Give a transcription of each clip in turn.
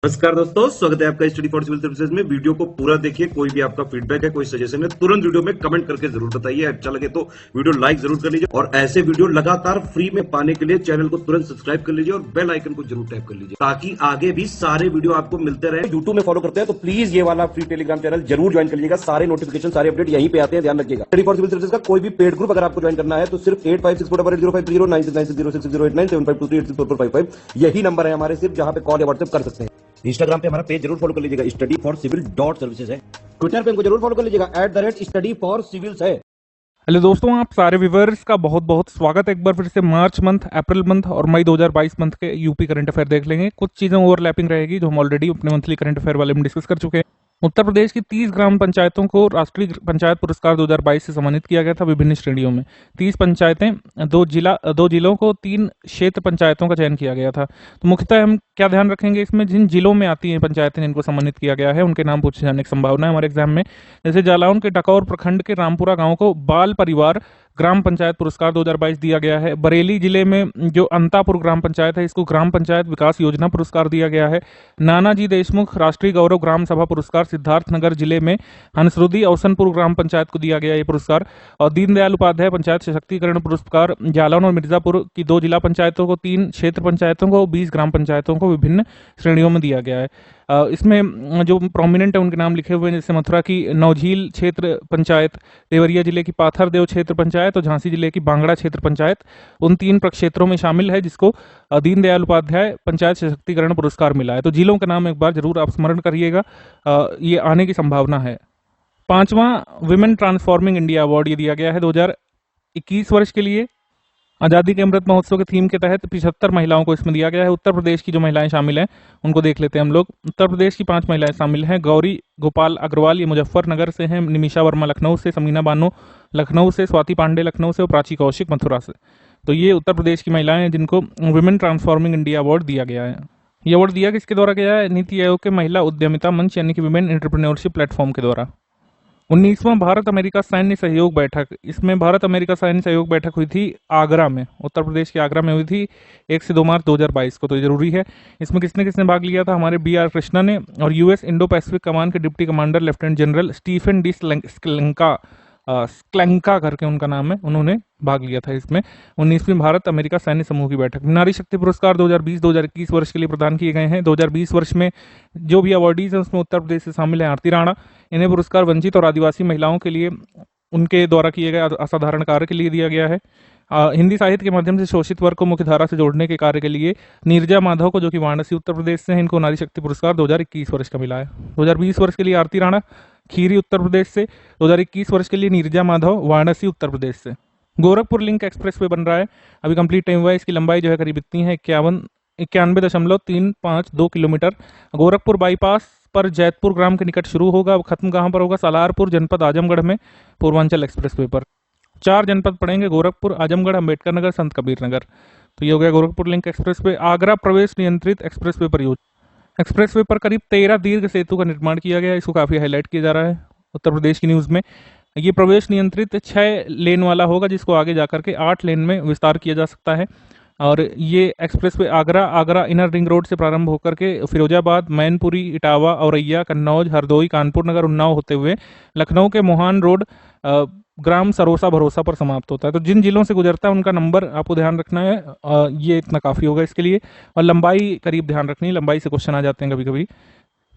नमस्कार दोस्तों, स्वागत है आपका स्टडी फॉर सिविल सर्विसेज में। वीडियो को पूरा देखिए। कोई भी आपका फीडबैक है, कोई सजेशन है, तुरंत वीडियो में कमेंट करके जरूर बताइए। अच्छा लगे तो वीडियो लाइक जरूर कर लीजिए और ऐसे वीडियो लगातार फ्री में पाने के लिए चैनल को तुरंत सब्सक्राइब कर लीजिए और बेल आइकन को जरूर टैप कर लीजिए ताकि आगे भी सारे वीडियो आपको मिलते रहे। यूट्यूब में फॉलो करते हैं तो प्लीज ये वाला फ्री टेलीग्राम चैनल जरूर ज्वाइन कर लीजिएगा। सारे नोटिफिकेशन, सारे अपडेट यहीं पे आते हैं, ध्यान रखिएगा। स्टडी फॉर सिविल सर्विसेज का कोई भी पेड ग्रुप अगर आपको ज्वाइन करना है तो सिर्फ 856480530969606089786445 यही नंबर है हमारे, सिर्फ जहां पे कॉल या व्हाट्सएप कर सकते हैं। इंस्टाग्राम पे हमारा पेज जरूर फॉलो कर लीजिएगा, स्टडी फॉर सिविल .सर्विसेज है। ट्विटर पे हमको जरूर फॉलो कर लीजिएगा, @स्टडी फॉर सिविल्स है। हेलो दोस्तों, आप सारे व्यूवर्स का बहुत बहुत स्वागत है एक बार फिर से। मार्च मंथ, अप्रैल मंथ और मई 2022 मंथ के यूपी करंट अफेयर देख लेंगे। कुछ चीज़ें ओवरलैपिंग रहेगी जो हम ऑलरेडी अपने मंथली करंट अफेयर वाले में डिस्कस कर चुके हैं। उत्तर प्रदेश की 30 ग्राम पंचायतों को राष्ट्रीय पंचायत पुरस्कार 2022 से सम्मानित किया गया था विभिन्न श्रेणियों में। 30 पंचायतें, दो जिलों को 3 क्षेत्र पंचायतों का चयन किया गया था। तो मुख्यतः हम क्या ध्यान रखेंगे इसमें, जिन जिलों में आती हैं पंचायतें जिनको सम्मानित किया गया है उनके नाम पूछे जाने की संभावना है हमारे एग्जाम में। जैसे जालौन के डकौर प्रखंड के रामपुरा गांव को बाल परिवार ग्राम पंचायत पुरस्कार 2022 दिया गया है। बरेली जिले में जो अंतापुर ग्राम पंचायत है इसको ग्राम पंचायत विकास योजना पुरस्कार दिया गया है। नानाजी देशमुख राष्ट्रीय गौरव ग्राम सभा पुरस्कार सिद्धार्थनगर जिले में हंसरुदी अवसनपुर ग्राम पंचायत को दिया गया ये पुरस्कार। और दीनदयाल उपाध्याय पंचायत सशक्तिकरण पुरस्कार जालौन और मिर्जापुर की 2 जिला पंचायतों को, 3 क्षेत्र पंचायतों को, 20 ग्राम पंचायतों को विभिन्न श्रेणियों में दिया गया है। इसमें जो प्रोमिनेंट है उनके नाम लिखे हुए हैं, जैसे मथुरा की नौझील क्षेत्र पंचायत, देवरिया जिले की पाथरदेव क्षेत्र पंचायत और झांसी जिले की बांगड़ा क्षेत्र पंचायत उन 3 प्रक्षेत्रों में शामिल है जिसको दीनदयाल उपाध्याय पंचायत सशक्तिकरण पुरस्कार मिला है। तो जिलों का नाम एक बार जरूर आप स्मरण करिएगा, ये आने की संभावना है। 5वां विमेन ट्रांसफॉर्मिंग इंडिया अवार्ड ये दिया गया है 2021 वर्ष के लिए। आज़ादी के अमृत महोत्सव के थीम के तहत 75 महिलाओं को इसमें दिया गया है। उत्तर प्रदेश की जो महिलाएं शामिल हैं उनको देख लेते हैं हम लोग। उत्तर प्रदेश की 5 महिलाएं शामिल हैं। गौरी गोपाल अग्रवाल ये मुजफ्फरनगर से हैं, निमिषा वर्मा लखनऊ से, समीना बानो लखनऊ से, स्वाति पांडे लखनऊ से और प्राची कौशिक मथुरा से। तो ये उत्तर प्रदेश की महिलाएं हैं जिनको वुमेन ट्रांसफॉर्मिंग इंडिया अवार्ड दिया गया है। ये अवार्ड दिया किसके द्वारा गया है? नीति आयोग के महिला उद्यमिता मंच यानी कि विमेन एंटरप्रेन्योरशिप प्लेटफॉर्म के द्वारा। 19वां भारत अमेरिका सैन्य सहयोग बैठक, इसमें भारत अमेरिका सैन्य सहयोग बैठक हुई थी आगरा में, उत्तर प्रदेश के आगरा में हुई थी 1 से 2 मार्च 2022 को। तो जरूरी है। इसमें किसने किसने भाग लिया था? हमारे BR कृष्णा ने और US इंडो पैसिफिक कमान के deputy commander lieutenant general Stephen D Sklenka करके उनका नाम है, उन्होंने भाग लिया था इसमें 19वीं भारत अमेरिका सैन्य समूह की बैठक। नारी शक्ति पुरस्कार 2020-2021 वर्ष के लिए प्रदान किए गए हैं। 2020 वर्ष में जो भी अवार्डीज हैं उसमें उत्तर प्रदेश से शामिल है आरती राणा। इन्हें पुरस्कार वंचित और आदिवासी महिलाओं के लिए उनके द्वारा किए गए असाधारण कार्य के लिए दिया गया है। हिंदी साहित्य के माध्यम से शोषित वर्ग को मुख्य धारा से जोड़ने के कार्य के लिए नीरजा माधव को, जो कि वाराणसी उत्तर प्रदेश से हैं, इनको नारी शक्ति पुरस्कार 2021 वर्ष का मिला है। 2020 वर्ष के लिए आरती राणा खीरी उत्तर प्रदेश से, 2021 वर्ष के लिए नीरजा माधव वाराणसी उत्तर प्रदेश से। गोरखपुर लिंक एक्सप्रेस वे बन रहा है, अभी कंप्लीट नहीं हुआ है। इसकी लंबाई जो है करीब इतनी है 91.352 किलोमीटर। गोरखपुर बाईपास पर जैतपुर ग्राम के निकट शुरू होगा। खत्म कहाँ पर होगा? सालारपुर जनपद आजमगढ़ में, पूर्वांचल एक्सप्रेस वे पर। 4 जनपद पड़ेंगे, गोरखपुर, आजमगढ़, अम्बेडकर नगर, संत कबीर नगर। तो ये हो गया Gorakhpur link express way. Agra प्रवेश नियंत्रित एक्सप्रेस वे परियोजना, एक्सप्रेस वे पर करीब 13 दीर्घ सेतु का निर्माण किया गया है। इसको काफी हाईलाइट किया जा रहा है उत्तर प्रदेश की न्यूज में। ये प्रवेश नियंत्रित 6 लेन वाला होगा जिसको आगे जाकर के 8 लेन में विस्तार किया जा सकता है। और ये express way Agra inner ring road से प्रारंभ होकर के फिरोजाबाद, मैनपुरी, इटावा, औरैया, कन्नौज, हरदोई, कानपुर नगर, उन्नाव होते हुए लखनऊ के मोहान रोड ग्राम सरोसा भरोसा पर समाप्त होता है। तो जिन जिलों से गुजरता है उनका नंबर आपको ध्यान रखना है। ये इतना काफ़ी होगा इसके लिए। और लंबाई करीब ध्यान रखनी है, लंबाई से क्वेश्चन आ जाते हैं कभी कभी।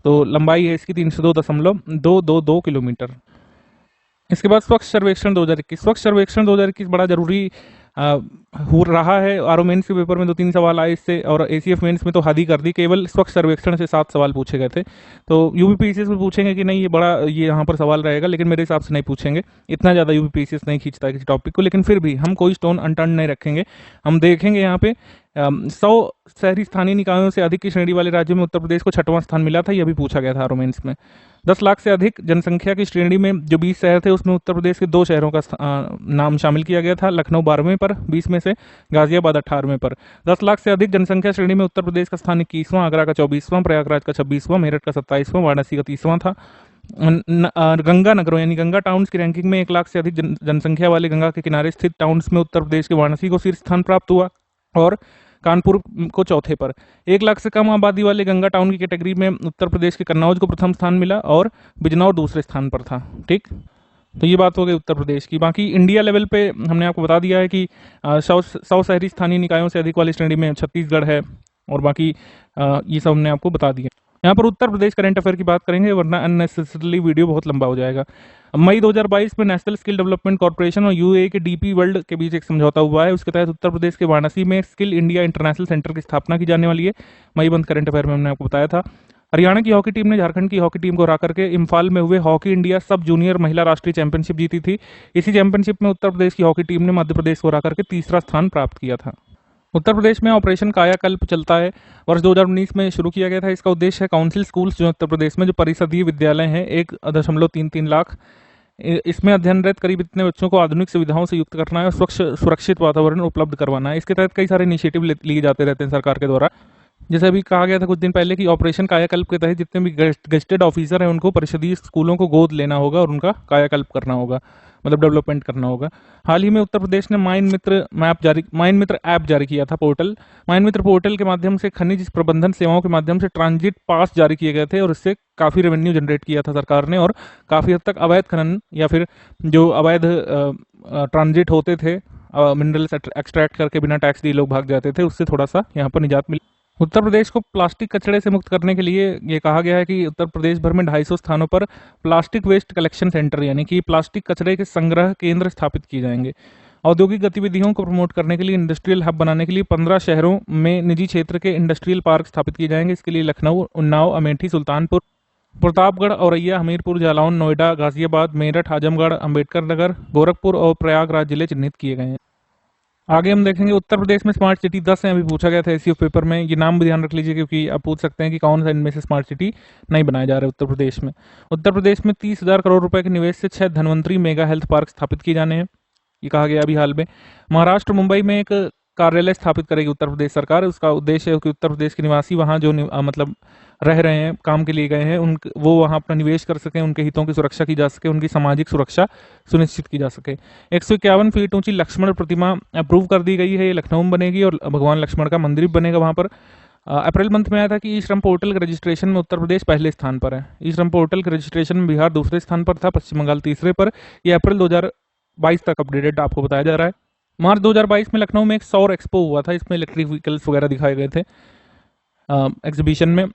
तो लंबाई है इसकी 302.222 किलोमीटर। इसके बाद स्वच्छ सर्वेक्षण 2021। स्वच्छ सर्वेक्षण 2021 बड़ा जरूरी हो रहा है। आरओ मेंस के पेपर में 2-3 सवाल आए इससे, और ACF मेंस में तो हद ही कर दी, केवल स्वच्छ सर्वेक्षण से 7 सवाल पूछे गए थे। तो UPPCS में पूछेंगे कि नहीं, ये यहाँ पर सवाल रहेगा, लेकिन मेरे हिसाब से नहीं पूछेंगे। इतना ज़्यादा UPPCS नहीं खींचता है किसी टॉपिक को, लेकिन फिर भी हम कोई स्टोन अनटर्न नहीं रखेंगे। हम देखेंगे यहाँ पे 100 शहरी स्थानीय निकायों से अधिक की श्रेणी वाले राज्यों में उत्तर प्रदेश को 6वां स्थान मिला था। यह भी पूछा गया था आरओ मेंस में। 10 लाख से अधिक जनसंख्या की श्रेणी में जो 20 शहर थे उसमें उत्तर प्रदेश के 2 शहरों का नाम शामिल किया गया था। लखनऊ 12वें पर 20 में से, गाजियाबाद 18वें पर। 10 लाख से अधिक जनसंख्या श्रेणी में उत्तर प्रदेश का स्थान 21वां, आगरा का 24वां, प्रयागराज का 26वां, मेरठ का 27वां, वाराणसी का 30वां था। गंगा नगरों यानी गंगा टाउन्स की रैंकिंग में 1 लाख से अधिक जनसंख्या वाले गंगा के किनारे स्थित टाउन्स में उत्तर प्रदेश के वाराणसी को शीर्ष स्थान प्राप्त हुआ। और कानपुर को चौथे पर। 1 लाख से कम आबादी वाले गंगा टाउन की कैटेगरी में उत्तर प्रदेश के कन्नौज को प्रथम स्थान मिला और बिजनौर दूसरे स्थान पर था। ठीक, तो ये बात हो गई उत्तर प्रदेश की। बाकी इंडिया लेवल पे हमने आपको बता दिया है कि 100 शहरी स्थानीय निकायों से अधिक वाली श्रेणी में छत्तीसगढ़ है, और बाकी ये सब हमने आपको बता दिया। यहाँ पर उत्तर प्रदेश करंट अफेयर की बात करेंगे, वरना अननेसेसरली वीडियो बहुत लंबा हो जाएगा। मई 2022 में नेशनल स्किल डेवलपमेंट कॉर्पोरेशन और यूएई के डीपी वर्ल्ड के बीच एक समझौता हुआ है। उसके तहत उत्तर प्रदेश के वाराणसी में स्किल इंडिया इंटरनेशनल सेंटर की स्थापना की जाने वाली है। मई बंद करंट अफेयर में हमने आपको बताया था। हरियाणा की हॉकी टीम ने झारखंड की हॉकी टीम को हरा करके इम्फाल में हुए हॉकी इंडिया सब जूनियर महिला राष्ट्रीय चैंपियनशिप जीती थी। इसी चैंपियनशिप में उत्तर प्रदेश की हॉकी टीम ने मध्य प्रदेश को हरा करके तीसरा स्थान प्राप्त किया था। उत्तर प्रदेश में ऑपरेशन कायाकल्प चलता है, वर्ष 2019 में शुरू किया गया था। इसका उद्देश्य है काउंसिल स्कूल्स जो उत्तर प्रदेश में जो परिषदीय विद्यालय हैं 1.33 लाख, इसमें अध्ययनरत करीब इतने बच्चों को आधुनिक सुविधाओं से युक्त करना है और स्वच्छ सुरक्षित वातावरण उपलब्ध करवाना है। इसके तहत कई सारे इनिशिएटिव लिए जाते रहते हैं सरकार के द्वारा। जैसे अभी कहा गया था कुछ दिन पहले कि ऑपरेशन कायाकल्प के तहत जितने भी गेस्टेड ऑफिसर हैं उनको परिषदीय स्कूलों को गोद लेना होगा और उनका कायाकल्प करना होगा, मतलब डेवलपमेंट करना होगा। हाल ही में उत्तर प्रदेश ने माइन मित्र ऐप जारी किया था, पोर्टल। माइन मित्र पोर्टल के माध्यम से खनिज प्रबंधन सेवाओं के माध्यम से ट्रांजिट पास जारी किए गए थे और इससे काफ़ी रेवेन्यू जनरेट किया था सरकार ने, और काफ़ी हद तक अवैध खनन या फिर जो अवैध ट्रांजिट होते थे, मिनरल्स एक्सट्रैक्ट करके बिना टैक्स दिए लोग भाग जाते थे, उससे थोड़ा सा यहाँ पर निजात मिली। उत्तर प्रदेश को प्लास्टिक कचरे से मुक्त करने के लिए ये कहा गया है कि उत्तर प्रदेश भर में 250 स्थानों पर प्लास्टिक वेस्ट कलेक्शन सेंटर यानी कि प्लास्टिक कचरे के संग्रह केंद्र स्थापित किए जाएंगे। औद्योगिक गतिविधियों को प्रमोट करने के लिए इंडस्ट्रियल हब बनाने के लिए 15 शहरों में निजी क्षेत्र के इंडस्ट्रियल पार्क स्थापित किए जाएंगे। इसके लिए लखनऊ, उन्नाव, अमेठी, सुल्तानपुर, प्रतापगढ़, औरैया, हमीरपुर, जालौन, नोएडा, गाजियाबाद, मेरठ, आजमगढ़, अंबेडकर नगर, गोरखपुर और प्रयागराज जिले चिन्हित किए गए हैं। आगे हम देखेंगे उत्तर प्रदेश में स्मार्ट सिटी 10 हैं, अभी पूछा गया था एसईओ पेपर में। ये नाम भी ध्यान रख लीजिए क्योंकि आप पूछ सकते हैं कि कौन सा इनमें से स्मार्ट सिटी नहीं बनाए जा रहे उत्तर प्रदेश में। उत्तर प्रदेश में 30,000 करोड़ रुपए के निवेश से 6 धन्वंतरी मेगा हेल्थ पार्क स्थापित किए जाने हैं, ये कहा गया अभी हाल में। महाराष्ट्र मुंबई में एक कार्यालय स्थापित करेगी उत्तर प्रदेश सरकार। उसका उद्देश्य है कि उत्तर प्रदेश के निवासी वहाँ जो मतलब रह रहे हैं, काम के लिए गए हैं, वो वहाँ अपना निवेश कर सकें, उनके हितों की सुरक्षा की जा सके, उनकी सामाजिक सुरक्षा सुनिश्चित की जा सके। 151 फीट ऊंची लक्ष्मण प्रतिमा अप्रूव कर दी गई है, ये लखनऊ में बनेगी और भगवान लक्ष्मण का मंदिर बनेगा वहाँ पर। अप्रैल मंथ में आया था कि ई श्रम पोर्टल के रजिस्ट्रेशन में उत्तर प्रदेश पहले स्थान पर है। ई श्रम पोर्टल के रजिस्ट्रेशन में बिहार दूसरे स्थान पर था, पश्चिम बंगाल तीसरे पर। यह अप्रैल 2022 तक अपडेटेड आपको बताया जा रहा है। मार्च 2022 में लखनऊ में एक सौर एक्सपो हुआ था, इसमें इलेक्ट्रिक व्हीकल्स वगैरह दिखाए गए थे एग्जीबिशन में।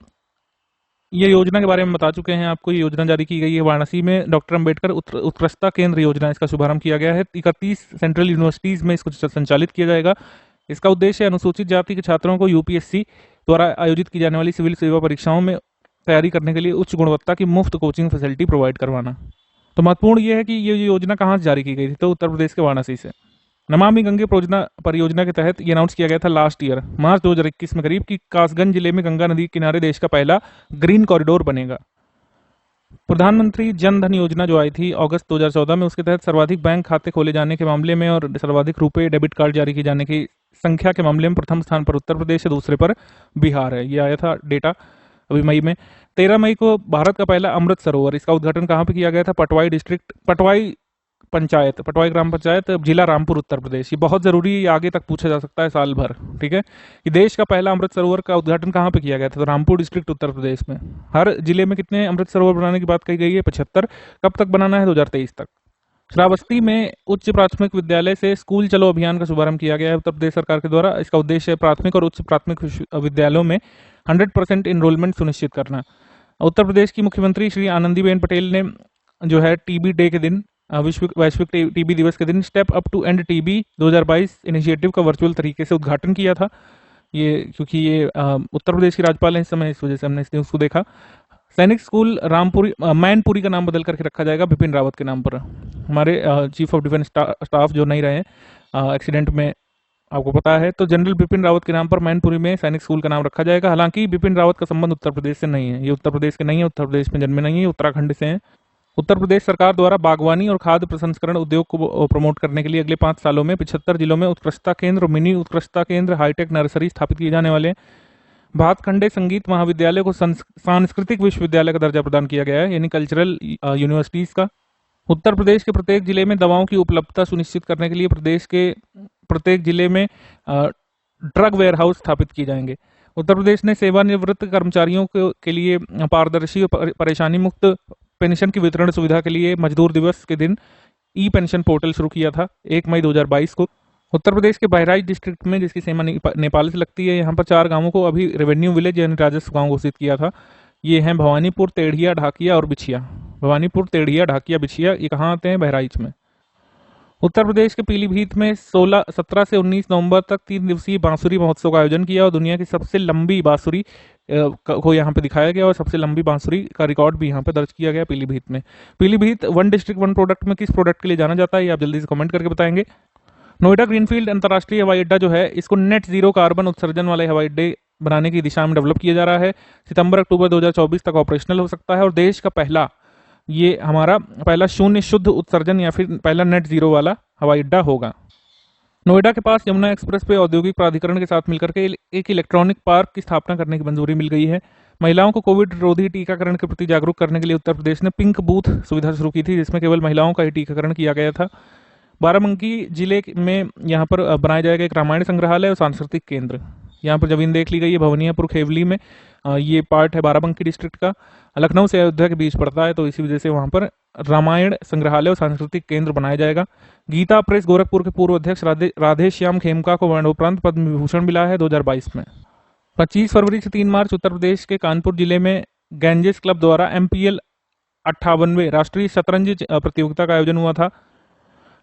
ये योजना के बारे में बता चुके हैं आपको। ये योजना जारी की गई है वाराणसी में डॉक्टर अंबेडकर उत्कृष्टता केंद्र योजना, इसका शुभारंभ किया गया है। 31 सेंट्रल यूनिवर्सिटीज में इसको संचालित किया जाएगा। इसका उद्देश्य अनुसूचित जाति के छात्रों को यूपीएससी द्वारा आयोजित की जाने वाली सिविल सेवा परीक्षाओं में तैयारी करने के लिए उच्च गुणवत्ता की मुफ्त कोचिंग फैसिलिटी प्रोवाइड करवाना। तो महत्वपूर्ण ये है कि ये योजना कहाँ से जारी की गई थी, तो उत्तर प्रदेश के वाराणसी से। नमामि गंगे परियोजना के तहत ये अनाउंस किया गया था लास्ट ईयर मार्च 2021 में करीब कि कासगंज जिले में गंगा नदी के किनारे देश का पहला ग्रीन कॉरिडोर बनेगा। प्रधानमंत्री जन धन योजना जो आई थी अगस्त 2014 में, उसके तहत सर्वाधिक बैंक खाते खोले जाने के मामले में और सर्वाधिक रुपए डेबिट कार्ड जारी किए जाने की संख्या के मामले में प्रथम स्थान पर उत्तर प्रदेश है, दूसरे पर बिहार है। ये आया था डेटा अभी मई में। 13 मई को भारत का पहला अमृत सरोवर, इसका उद्घाटन कहाँ पे किया गया था, पटवाई ग्राम पंचायत, जिला रामपुर, उत्तर प्रदेश। ये बहुत जरूरी है, ये आगे तक पूछा जा सकता है साल भर, ठीक है। कि देश का पहला अमृत सरोवर का उद्घाटन कहाँ पे किया गया था, तो रामपुर डिस्ट्रिक्ट, उत्तर प्रदेश में। हर जिले में कितने अमृत सरोवर बनाने की बात कही गई है, 75। कब तक बनाना है, 2023 तक। श्रावस्ती में उच्च प्राथमिक विद्यालय से स्कूल चलो अभियान का शुभारंभ किया गया है उत्तर प्रदेश सरकार के द्वारा। इसका उद्देश्य है प्राथमिक और उच्च प्राथमिक विद्यालयों में 100% इनरोलमेंट सुनिश्चित करना। उत्तर प्रदेश की मुख्यमंत्री श्री आनंदीबेन पटेल ने जो है टीबी डे के दिन, वैश्विक टीबी दिवस के दिन, step up to end TB 2022 initiative का वर्चुअल तरीके से उद्घाटन किया था। ये क्योंकि ये उत्तर प्रदेश के राज्यपाल हैं इस समय, इस वजह से हमने इस न्यूज़ को देखा। सैनिक स्कूल रामपुरी, मैनपुरी का नाम बदल करके रखा जाएगा बिपिन रावत के नाम पर। हमारे चीफ ऑफ डिफेंस स्टाफ जो नहीं रहे एक्सीडेंट में, आपको पता है, तो जनरल बिपिन रावत के नाम पर मैनपुरी में सैनिक स्कूल का नाम रखा जाएगा। हालांकि बिपिन रावत का संबंध उत्तर प्रदेश से नहीं है, ये उत्तर प्रदेश के नहीं है, उत्तर प्रदेश में जन्मे नहीं है, उत्तराखंड से हैं। उत्तर प्रदेश सरकार द्वारा बागवानी और खाद्य प्रसंस्करण उद्योग को प्रमोट करने के लिए अगले 5 सालों में 75 जिलों में उत्कृष्टता केंद्र, मिनी उत्कृष्टता केंद्र, हाईटेक नर्सरी स्थापित किए जाने वाले हैं। भातखंडे संगीत महाविद्यालय को सांस्कृतिक विश्वविद्यालय का दर्जा प्रदान किया गया है, यानी कल्चरल यूनिवर्सिटीज का। उत्तर प्रदेश के प्रत्येक जिले में दवाओं की उपलब्धता सुनिश्चित करने के लिए प्रदेश के प्रत्येक जिले में ड्रग वेयरहाउस स्थापित किए जाएंगे। उत्तर प्रदेश ने सेवानिवृत्त कर्मचारियों के लिए पारदर्शी और परेशानी मुक्त पेंशन की वितरण सुविधा के लिए मजदूर दिवस के दिन ई पेंशन पोर्टल शुरू किया था 1 मई 2022 को। उत्तर प्रदेश के बहराइच डिस्ट्रिक्ट में, जिसकी सीमा नेपाल से लगती है, यहाँ पर 4 गांवों को अभी रेवेन्यू विलेज यानी राजस्व गांव घोषित किया था। ये हैं भवानीपुर, तेढ़िया, ढाकिया और बिछिया। भवानीपुर, तेढ़िया, ढाकिया, बिछिया, ये कहाँ आते हैं? बहराइच में। उत्तर प्रदेश के पीलीभीत में 17 से 19 नवंबर तक 3 दिवसीय बांसुरी महोत्सव का आयोजन किया और दुनिया की सबसे लंबी बांसुरी को यहाँ पे दिखाया गया और सबसे लंबी बांसुरी का रिकॉर्ड भी यहाँ पे दर्ज किया गया पीलीभीत में। Pilibhit one district one product में किस प्रोडक्ट के लिए जाना जाता है, ये आप जल्दी से कमेंट करके बताएंगे। नोएडा ग्रीनफील्ड अंतर्राष्ट्रीय हवाई अड्डा जो है, इसको नेट जीरो कार्बन उत्सर्जन वाले हवाई अड्डे बनाने की दिशा में डेवलप किया जा रहा है। सितंबर-अक्टूबर 2024 तक ऑपरेशनल हो सकता है और देश का पहला, ये हमारा पहला शून्य शुद्ध उत्सर्जन या फिर पहला नेट जीरो वाला हवाई अड्डा होगा। नोएडा के पास यमुना एक्सप्रेस पे औद्योगिक प्राधिकरण के साथ मिलकर के एक इलेक्ट्रॉनिक पार्क की स्थापना करने की मंजूरी मिल गई है। महिलाओं को कोविड रोधी टीकाकरण के प्रति जागरूक करने के लिए उत्तर प्रदेश ने पिंक बूथ सुविधा शुरू की थी, जिसमें केवल महिलाओं का ही टीकाकरण किया गया था। बाराबंकी जिले में यहाँ पर बनाया जाएगा एक रामायण संग्रहालय और सांस्कृतिक केंद्र। यहाँ पर जमीन देख ली गई है भवनियापुर खेवली में, ये पार्ट है बाराबंकी डिस्ट्रिक्ट का। लखनऊ से अयोध्या के बीच पड़ता है, तो इसी वजह से वहाँ पर रामायण संग्रहालय और सांस्कृतिक केंद्र बनाया जाएगा। गीता प्रेस गोरखपुर के पूर्व अध्यक्ष राधे श्याम खेमका को मरणोपरांत पद्म विभूषण मिला है 2022 में। 25 फरवरी से 3 मार्च उत्तर प्रदेश के कानपुर जिले में गैंजेस क्लब द्वारा MPL 58वें राष्ट्रीय शतरंज प्रतियोगिता का आयोजन हुआ था।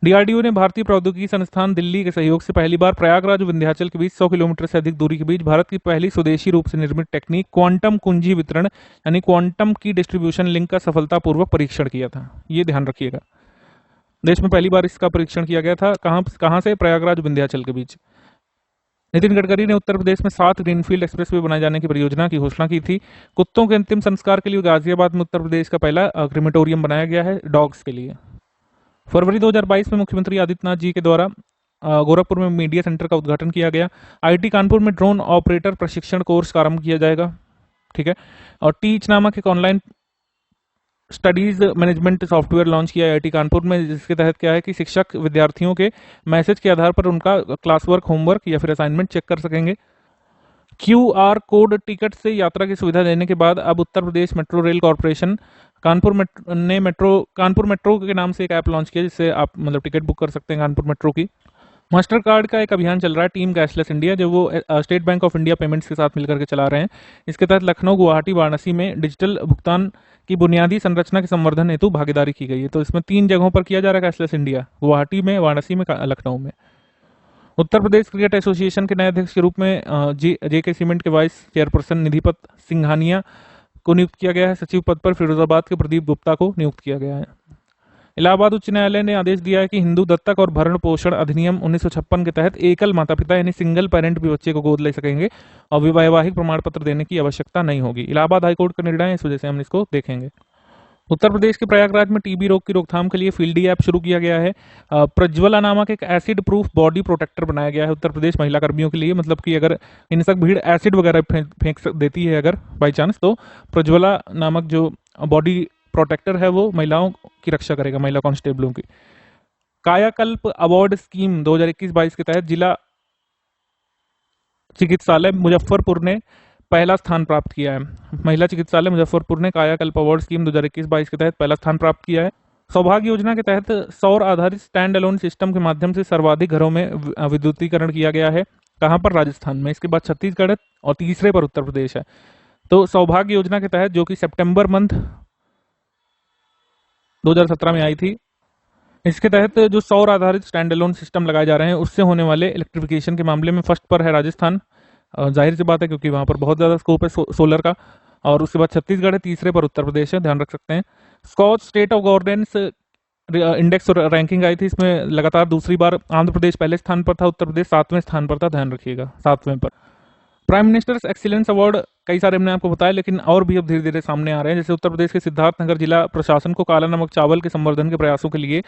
डीआरडीओ ने भारतीय प्रौद्योगिकी संस्थान दिल्ली के सहयोग से पहली बार प्रयागराज और विंध्याचल के बीच 100 किलोमीटर से अधिक दूरी के बीच भारत की पहली स्वदेशी रूप से निर्मित टेक्निक क्वांटम कुंजी वितरण यानी क्वांटम की डिस्ट्रीब्यूशन लिंक का सफलतापूर्वक परीक्षण किया था। ये ध्यान रखिएगा, देश में पहली बार इसका परीक्षण किया गया था। कहां से? प्रयागराज विंध्याचल के बीच। नितिन गडकरी ने उत्तर प्रदेश में 7 ग्रीनफील्ड एक्सप्रेसवे बनाए जाने की परियोजना की घोषणा की थी। कुत्तों के अंतिम संस्कार के लिए गाजियाबाद में उत्तर प्रदेश का पहला क्रिमेटोरियम बनाया गया है डॉग्स के लिए। फरवरी 2022 में मुख्यमंत्री आदित्यनाथ जी के द्वारा गोरखपुर में मीडिया सेंटर का उद्घाटन किया गया। IIT कानपुर में ड्रोन ऑपरेटर प्रशिक्षण कोर्स का आरंभ किया जाएगा, ठीक है। और टीच नामक एक online studies management software launch किया IIT कानपुर में, जिसके तहत क्या है कि शिक्षक विद्यार्थियों के मैसेज के आधार पर उनका क्लास वर्क, होमवर्क या फिर असाइनमेंट चेक कर सकेंगे। QR कोड टिकट से यात्रा की सुविधा देने के बाद अब Uttar Pradesh metro rail corporation Kanpur metro के नाम से एक ऐप लॉन्च किया, जिससे आप मतलब टिकट बुक कर सकते हैं कानपुर मेट्रो की। मास्टर कार्ड का एक अभियान चल रहा है, टीम कैशलेस इंडिया, जो वो state bank of India payments के साथ मिलकर के चला रहे हैं। इसके तहत लखनऊ, गुवाहाटी, वाराणसी में डिजिटल भुगतान की बुनियादी संरचना के संवर्धन हेतु भागीदारी की गई है। तो इसमें 3 जगहों पर किया जा रहा है कैशलेस इंडिया, गुवाहाटी में, वाराणसी में, लखनऊ में। उत्तर प्रदेश क्रिकेट एसोसिएशन के नए अध्यक्ष के रूप में JK सीमेंट के वाइस चेयरपर्सन निधिपत सिंघानिया को नियुक्त किया गया है। सचिव पद पर फिरोजाबाद के प्रदीप गुप्ता को नियुक्त किया गया है। इलाहाबाद उच्च न्यायालय ने आदेश दिया है कि हिंदू दत्तक और भरण पोषण अधिनियम 1956 के तहत एकल माता पिता यानी सिंगल पेरेंट भी बच्चे को गोद ले सकेंगे और वैवाहिक प्रमाण पत्र देने की आवश्यकता नहीं होगी। इलाहाबाद हाईकोर्ट का निर्णय है, इस वजह से हम इसको देखेंगे। उत्तर प्रदेश के प्रयागराज में टीबी रोग की रोकथाम के लिए फील्डी ऐप शुरू किया गया है। प्रज्वला नामक एक एसिड प्रूफ बॉडी प्रोटेक्टर बनाया गया है उत्तर प्रदेश महिला कर्मियों के लिए। मतलब कि अगर हिंसक भीड़ एसिड वगैरह फेंक देती है अगर बाई चांस, तो प्रज्वला नामक जो बॉडी प्रोटेक्टर है वो महिलाओं की रक्षा करेगा, महिला कांस्टेबलों की। कायाकल्प अवार्ड स्कीम 2021-22 के तहत जिला चिकित्सालय मुजफ्फरपुर ने पहला स्थान प्राप्त किया है। महिला चिकित्सालय मुजफ्फरपुर ने कायाकल्प अवार्ड स्कीम 2021-22 के तहत पहला स्थान प्राप्त किया है। सौभाग्य योजना के तहत सौर आधारित स्टैंड अलोन सिस्टम के माध्यम से सर्वाधिक घरों में विद्युतीकरण किया गया है। कहां पर? राजस्थान में। इसके बाद छत्तीसगढ़ है और तीसरे पर उत्तर प्रदेश है। तो सौभाग्य योजना के तहत, जो कि सितंबर मंथ 2017 में आई थी, इसके तहत जो सौर आधारित स्टैंड अलोन सिस्टम लगाए जा रहे हैं, उससे होने वाले इलेक्ट्रिफिकेशन के मामले में फर्स्ट पर है राजस्थान। जाहिर सी बात है, क्योंकि वहां पर बहुत ज्यादा स्कोप है सोलर का। और उसके बाद छत्तीसगढ़ है, तीसरे पर उत्तर प्रदेश है, ध्यान रख सकते हैं। Skoch state of governance index ranking आई थी, इसमें लगातार दूसरी बार आंध्र प्रदेश पहले स्थान पर था, उत्तर प्रदेश 7वें स्थान पर था, ध्यान रखिएगा 7वें पर। प्राइम मिनिस्टर्स एक्सीलेंस अवार्ड कई सारे हमने आपको बताया, लेकिन और भी अब धीरे धीरे सामने आ रहे हैं। जैसे उत्तर प्रदेश के सिद्धार्थनगर जिला प्रशासन को काला नमक चावल के संवर्धन के प्रयासों के लिए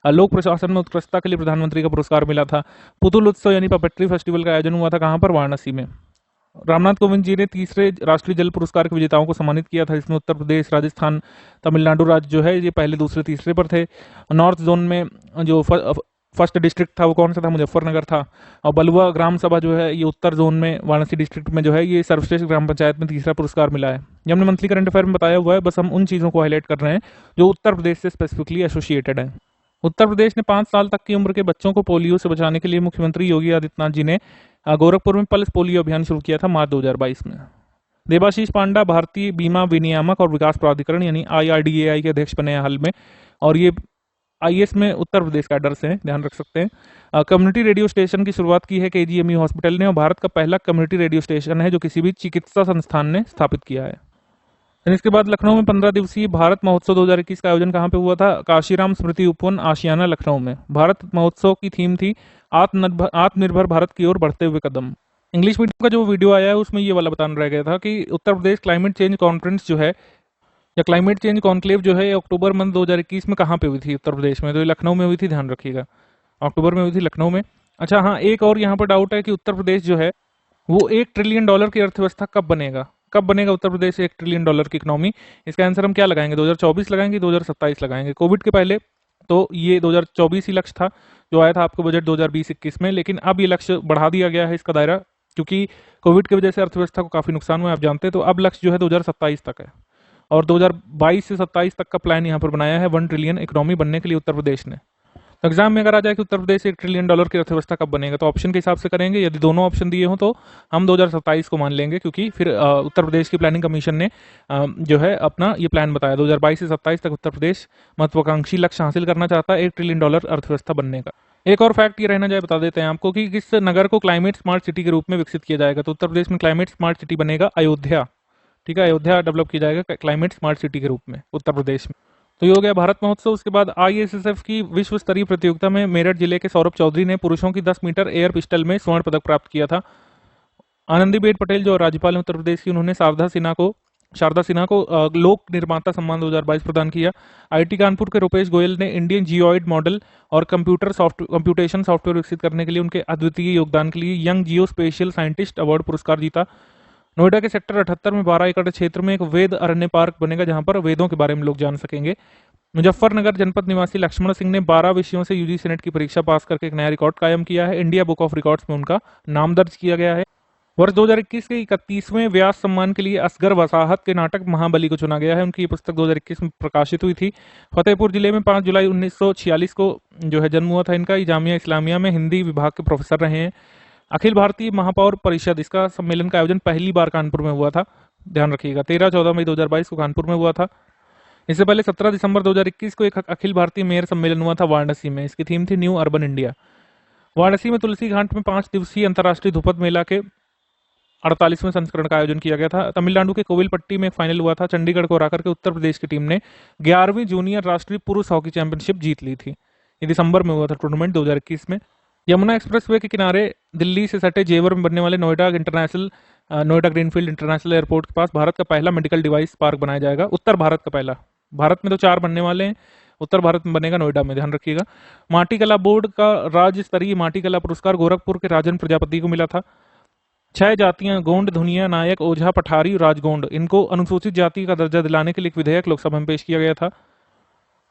लोक प्रशासन में उत्कृष्टता के लिए प्रधानमंत्री का पुरस्कार मिला था। पुतुल उत्सव यानी पपेट्री फेस्टिवल का आयोजन हुआ था, कहां पर? वाराणसी में। रामनाथ कोविंद जी ने तीसरे राष्ट्रीय जल पुरस्कार के विजेताओं को सम्मानित किया था, जिसमें उत्तर प्रदेश, राजस्थान, तमिलनाडु राज्य जो है ये पहले, दूसरे, तीसरे पर थे। नॉर्थ जोन में जो फर्स्ट डिस्ट्रिक्ट था वो कौन सा था, मुजफ्फरनगर था। और बलुआ ग्राम सभा जो है ये उत्तर जोन में वाराणसी डिस्ट्रिक्ट में जो है ये सर्वश्रेष्ठ ग्राम पंचायत में तीसरा पुरस्कार मिला है। ये हमने मंथली करंट अफेयर में बताया हुआ है, बस हम उन चीज़ों को हाईलाइट कर रहे हैं जो उत्तर प्रदेश से स्पेसिफिकली एसोसिएटेड है। उत्तर प्रदेश ने 5 साल तक की उम्र के बच्चों को पोलियो से बचाने के लिए मुख्यमंत्री योगी आदित्यनाथ जी ने गोरखपुर में पल्स पोलियो अभियान शुरू किया था मार्च 2022 में। देबाशीष पांडा भारतीय बीमा विनियामक और विकास प्राधिकरण यानी IRDAI के अध्यक्ष बने हैं हाल में, और ये IAS में उत्तर प्रदेश कैडर से हैं, ध्यान रख सकते हैं। कम्युनिटी रेडियो स्टेशन की शुरुआत की है KGME हॉस्पिटल ने, और भारत का पहला कम्युनिटी रेडियो स्टेशन है जो किसी भी चिकित्सा संस्थान ने स्थापित किया है। फिर इसके बाद लखनऊ में 15 दिवसीय भारत महोत्सव 2021 का आयोजन कहाँ पे हुआ था? काशीराम स्मृति उपवन आशियाना लखनऊ में। भारत महोत्सव की थीम थी आत्मनिर्भर भारत की ओर बढ़ते हुए कदम। इंग्लिश मीडियम का जो वीडियो आया है उसमें ये वाला बताना रह गया था कि Uttar Pradesh climate change conference जो है या क्लाइमेट चेंज कॉन्क्लेव जो है ये अक्टूबर मंथ 2021 में कहाँ पे हुई थी उत्तर प्रदेश में? तो ये लखनऊ में हुई थी, ध्यान रखिएगा, अक्टूबर में हुई थी लखनऊ में। अच्छा हाँ, एक और यहाँ पर डाउट है कि उत्तर प्रदेश जो है वो $1 ट्रिलियन की अर्थव्यवस्था कब बनेगा? कब बनेगा उत्तर प्रदेश $1 ट्रिलियन की इकोनॉमी? इसका आंसर हम क्या लगाएंगे? 2024 लगाएंगे, 2027 लगाएंगे? कोविड के पहले तो ये 2024 ही लक्ष्य था जो आया था आपको बजट 2020-21 में, लेकिन अब ये लक्ष्य बढ़ा दिया गया है इसका दायरा, क्योंकि कोविड की वजह से अर्थव्यवस्था को काफी नुकसान हुआ, आप जानते हैं। तो अब लक्ष्य जो है 2027 तक है, और 2022 से 27 तक का प्लान यहाँ पर बनाया है 1 ट्रिलियन इकोनॉमी बनने के लिए उत्तर प्रदेश ने। तो एग्जाम में अगर आ जाए कि उत्तर प्रदेश $1 ट्रिलियन की अर्थव्यवस्था कब बनेगा, तो ऑप्शन के हिसाब से करेंगे। यदि दोनों ऑप्शन दिए हों तो हम 2027 को मान लेंगे, क्योंकि फिर उत्तर प्रदेश की प्लानिंग कमीशन ने जो है अपना ये प्लान बताया 2022 से 27 तक उत्तर प्रदेश महत्वाकांक्षी लक्ष्य हासिल करना चाहता है $1 ट्रिलियन अर्थव्यवस्था बनने का। एक और फैक्ट ये रहना जाए बता देते हैं आपको कि किस नगर को क्लाइमेट स्मार्ट सिटी के रूप में विकसित किया जाएगा। तो उत्तर प्रदेश में क्लाइमेट स्मार्ट सिटी बनेगा अयोध्या। ठीक है, अयोध्या डेवलप किया जाएगा क्लाइमेट स्मार्ट सिटी के रूप में उत्तर प्रदेश में। तो ये हो गया भारत महोत्सव। उसके बाद ISSF की विश्व स्तरीय प्रतियोगिता में मेरठ जिले के सौरभ चौधरी ने पुरुषों की 10 मीटर एयर पिस्टल में स्वर्ण पदक प्राप्त किया था। आनंदीबेन पटेल जो राज्यपाल हैं उत्तर प्रदेश की, उन्होंने शारदा सिन्हा को लोक निर्माता सम्मान 2022 प्रदान किया। IIT कानपुर के रुपेश गोयल ने इंडियन जियोइड मॉडल और कंप्यूटेशन सॉफ्टवेयर विकसित करने के लिए उनके अद्वितीय योगदान के लिए यंग जियो स्पेशियल साइंटिस्ट अवार्ड पुरस्कार जीता। नोएडा के सेक्टर 78 में 12 एकड़ क्षेत्र में एक वेद अरण्य पार्क बनेगा, जहां पर वेदों के बारे में लोग जान सकेंगे। मुजफ्फरनगर जनपद निवासी लक्ष्मण सिंह ने 12 विषयों से UG सेनेट की परीक्षा पास करके एक नया रिकॉर्ड कायम किया है। इंडिया बुक ऑफ रिकॉर्ड्स में उनका नाम दर्ज किया गया है। वर्ष 2021 के 31वें व्यास सम्मान के लिए असगर वसाहत के नाटक महाबली को चुना गया है। उनकी ये पुस्तक 2021 में प्रकाशित हुई थी। फतेहपुर जिले में 5 जुलाई 1946 को जो है जन्म हुआ था इनका। जामिया इस्लामिया में हिंदी विभाग के प्रोफेसर रहे हैं। अखिल भारतीय महापौर परिषद, इसका सम्मेलन का आयोजन पहली बार कानपुर में हुआ था, ध्यान रखिएगा। 13-14 मई 2022 को कानपुर में हुआ था। इससे पहले 17 दिसंबर 2021 को एक अखिल भारतीय मेयर सम्मेलन हुआ था वाराणसी में। इसकी थीम थी न्यू अर्बन इंडिया। वाराणसी में तुलसी घाट में 5 दिवसीय अंतर्राष्ट्रीय ध्रुपद मेला के 48वें संस्करण का आयोजन किया गया था। तमिलनाडु के कोविलपट्टी में एक फाइनल हुआ था। चंडीगढ़ को हराकर के उत्तर प्रदेश की टीम ने 11वीं जूनियर राष्ट्रीय पुरुष हॉकी चैंपियनशिप जीत ली थी। ये दिसंबर में हुआ था टूर्नामेंट 2021 में। यमुना एक्सप्रेसवे के किनारे दिल्ली से सटे जेवर में बनने वाले नोएडा ग्रीनफील्ड इंटरनेशनल एयरपोर्ट के पास भारत का पहला मेडिकल डिवाइस पार्क बनाया जाएगा। उत्तर भारत का पहला, भारत में तो 4 बनने वाले हैं, उत्तर भारत में बनेगा नोएडा में, ध्यान रखिएगा। माटी कला बोर्ड का राज्य स्तरीय माटी कला पुरस्कार गोरखपुर के राजन प्रजापति को मिला था। 6 जातियां गोंड, धुनिया, नायक, ओझा, पठारी, राजगोंड, इनको अनुसूचित जाति का दर्जा दिलाने के लिए एक विधेयक लोकसभा में पेश किया गया था।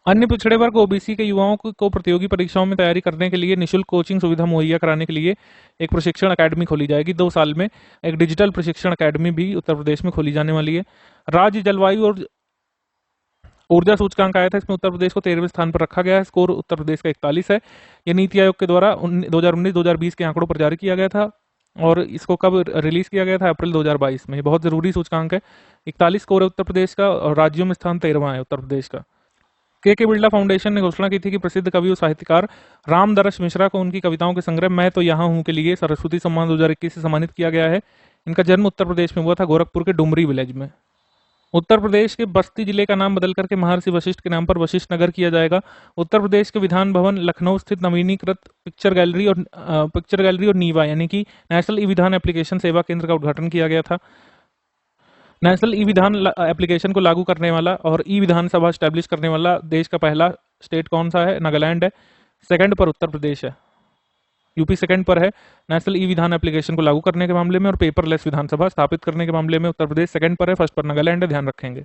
अन्य पिछड़े वर्ग OBC के युवाओं को प्रतियोगी परीक्षाओं में तैयारी करने के लिए निःशुल्क कोचिंग सुविधा मुहैया कराने के लिए एक प्रशिक्षण अकादमी खोली जाएगी। 2 साल में एक डिजिटल प्रशिक्षण अकादमी भी उत्तर प्रदेश में खोली जाने वाली है। राज्य जलवायु और ऊर्जा सूचकांक आया था, इसमें उत्तर प्रदेश को 13वें स्थान पर रखा गया है। स्कोर उत्तर प्रदेश का 41 है। ये नीति आयोग के द्वारा 2019-2020 के आंकड़ों पर जारी किया गया था, और इसको कब रिलीज किया गया था? अप्रैल 2022 में। बहुत जरूरी सूचकांक है। 41 स्कोर है उत्तर प्रदेश का, और राज्यों में स्थान 13वां है उत्तर प्रदेश का। के बिरला फाउंडेशन ने घोषणा की थी कि प्रसिद्ध कवि और साहित्यकार रामदरस मिश्रा को उनकी कविताओं के संग्रह मैं तो यहाँ हूँ के लिए सरस्वती सम्मान 2021 से सम्मानित किया गया है। इनका जन्म उत्तर प्रदेश में हुआ था, गोरखपुर के डुमरी विलेज में। उत्तर प्रदेश के बस्ती जिले का नाम बदल करके महर्षि वशिष्ठ के नाम पर वशिष्ठ नगर किया जाएगा। उत्तर प्रदेश के विधान भवन लखनऊ स्थित नवीनीकृत पिक्चर गैलरी और नीवा यानी कि नेशनल ई विधान एप्लीकेशन सेवा केंद्र का उद्घाटन किया गया था। नेशनल ई विधान एप्लीकेशन को लागू करने वाला और ई विधानसभा स्टैब्लिश करने वाला देश का पहला स्टेट कौन सा है? नागालैंड है। सेकंड पर उत्तर प्रदेश है। यूपी सेकंड पर है नेशनल ई विधान एप्लीकेशन को लागू करने के मामले में, और पेपरलेस विधानसभा स्थापित करने के मामले में उत्तर प्रदेश सेकंड पर है। फर्स्ट पर नागालैंड है, ध्यान रखेंगे।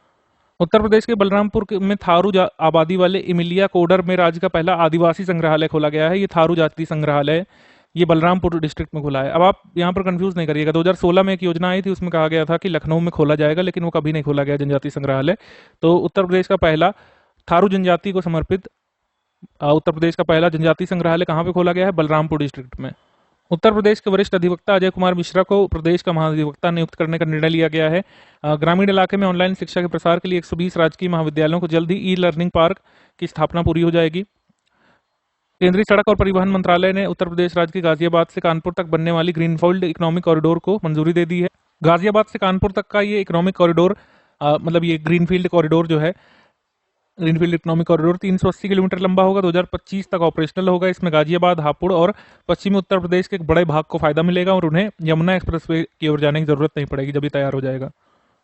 उत्तर प्रदेश के बलरामपुर में थारू आबादी वाले इमिलिया कोडर में राज्य का पहला आदिवासी संग्रहालय खोला गया है। ये थारू जाति संग्रहालय है। ये बलरामपुर डिस्ट्रिक्ट में खुला है। अब आप यहाँ पर कंफ्यूज नहीं करिएगा, 2016 में एक योजना आई थी, उसमें कहा गया था कि लखनऊ में खोला जाएगा, लेकिन वो कभी नहीं खोला गया जनजाति संग्रहालय। तो उत्तर प्रदेश का पहला थारू जनजाति को समर्पित उत्तर प्रदेश का पहला जनजाति संग्रहालय कहाँ पे खोला गया है? बलरामपुर डिस्ट्रिक्ट में। उत्तर प्रदेश के वरिष्ठ अधिवक्ता अजय कुमार मिश्रा को प्रदेश का महाधिवक्ता नियुक्त करने का निर्णय लिया गया है। ग्रामीण इलाके में ऑनलाइन शिक्षा के प्रसार के लिए 120 राजकीय महाविद्यालयों को जल्द ही ई लर्निंग पार्क की स्थापना पूरी हो जाएगी। केंद्रीय सड़क और परिवहन मंत्रालय ने उत्तर प्रदेश राज्य के गाजियाबाद से कानपुर तक बनने वाली ग्रीनफील्ड इकोनॉमिक कॉरिडोर को मंजूरी दे दी है। गाजियाबाद से कानपुर तक का ये इकोनॉमिक कॉरिडोर मतलब ये ग्रीनफील्ड कॉरिडोर जो है, ग्रीनफील्ड इकोनॉमिक कॉरिडोर 380 किलोमीटर लंबा होगा, 2025 तक ऑपरेशनल होगा। इसमें गाजियाबाद, हापुड़ और पश्चिमी उत्तर प्रदेश के एक बड़े भाग को फायदा मिलेगा और उन्हें यमुना एक्सप्रेसवे की ओर जाने की जरूरत नहीं पड़ेगी जब ये तैयार हो जाएगा।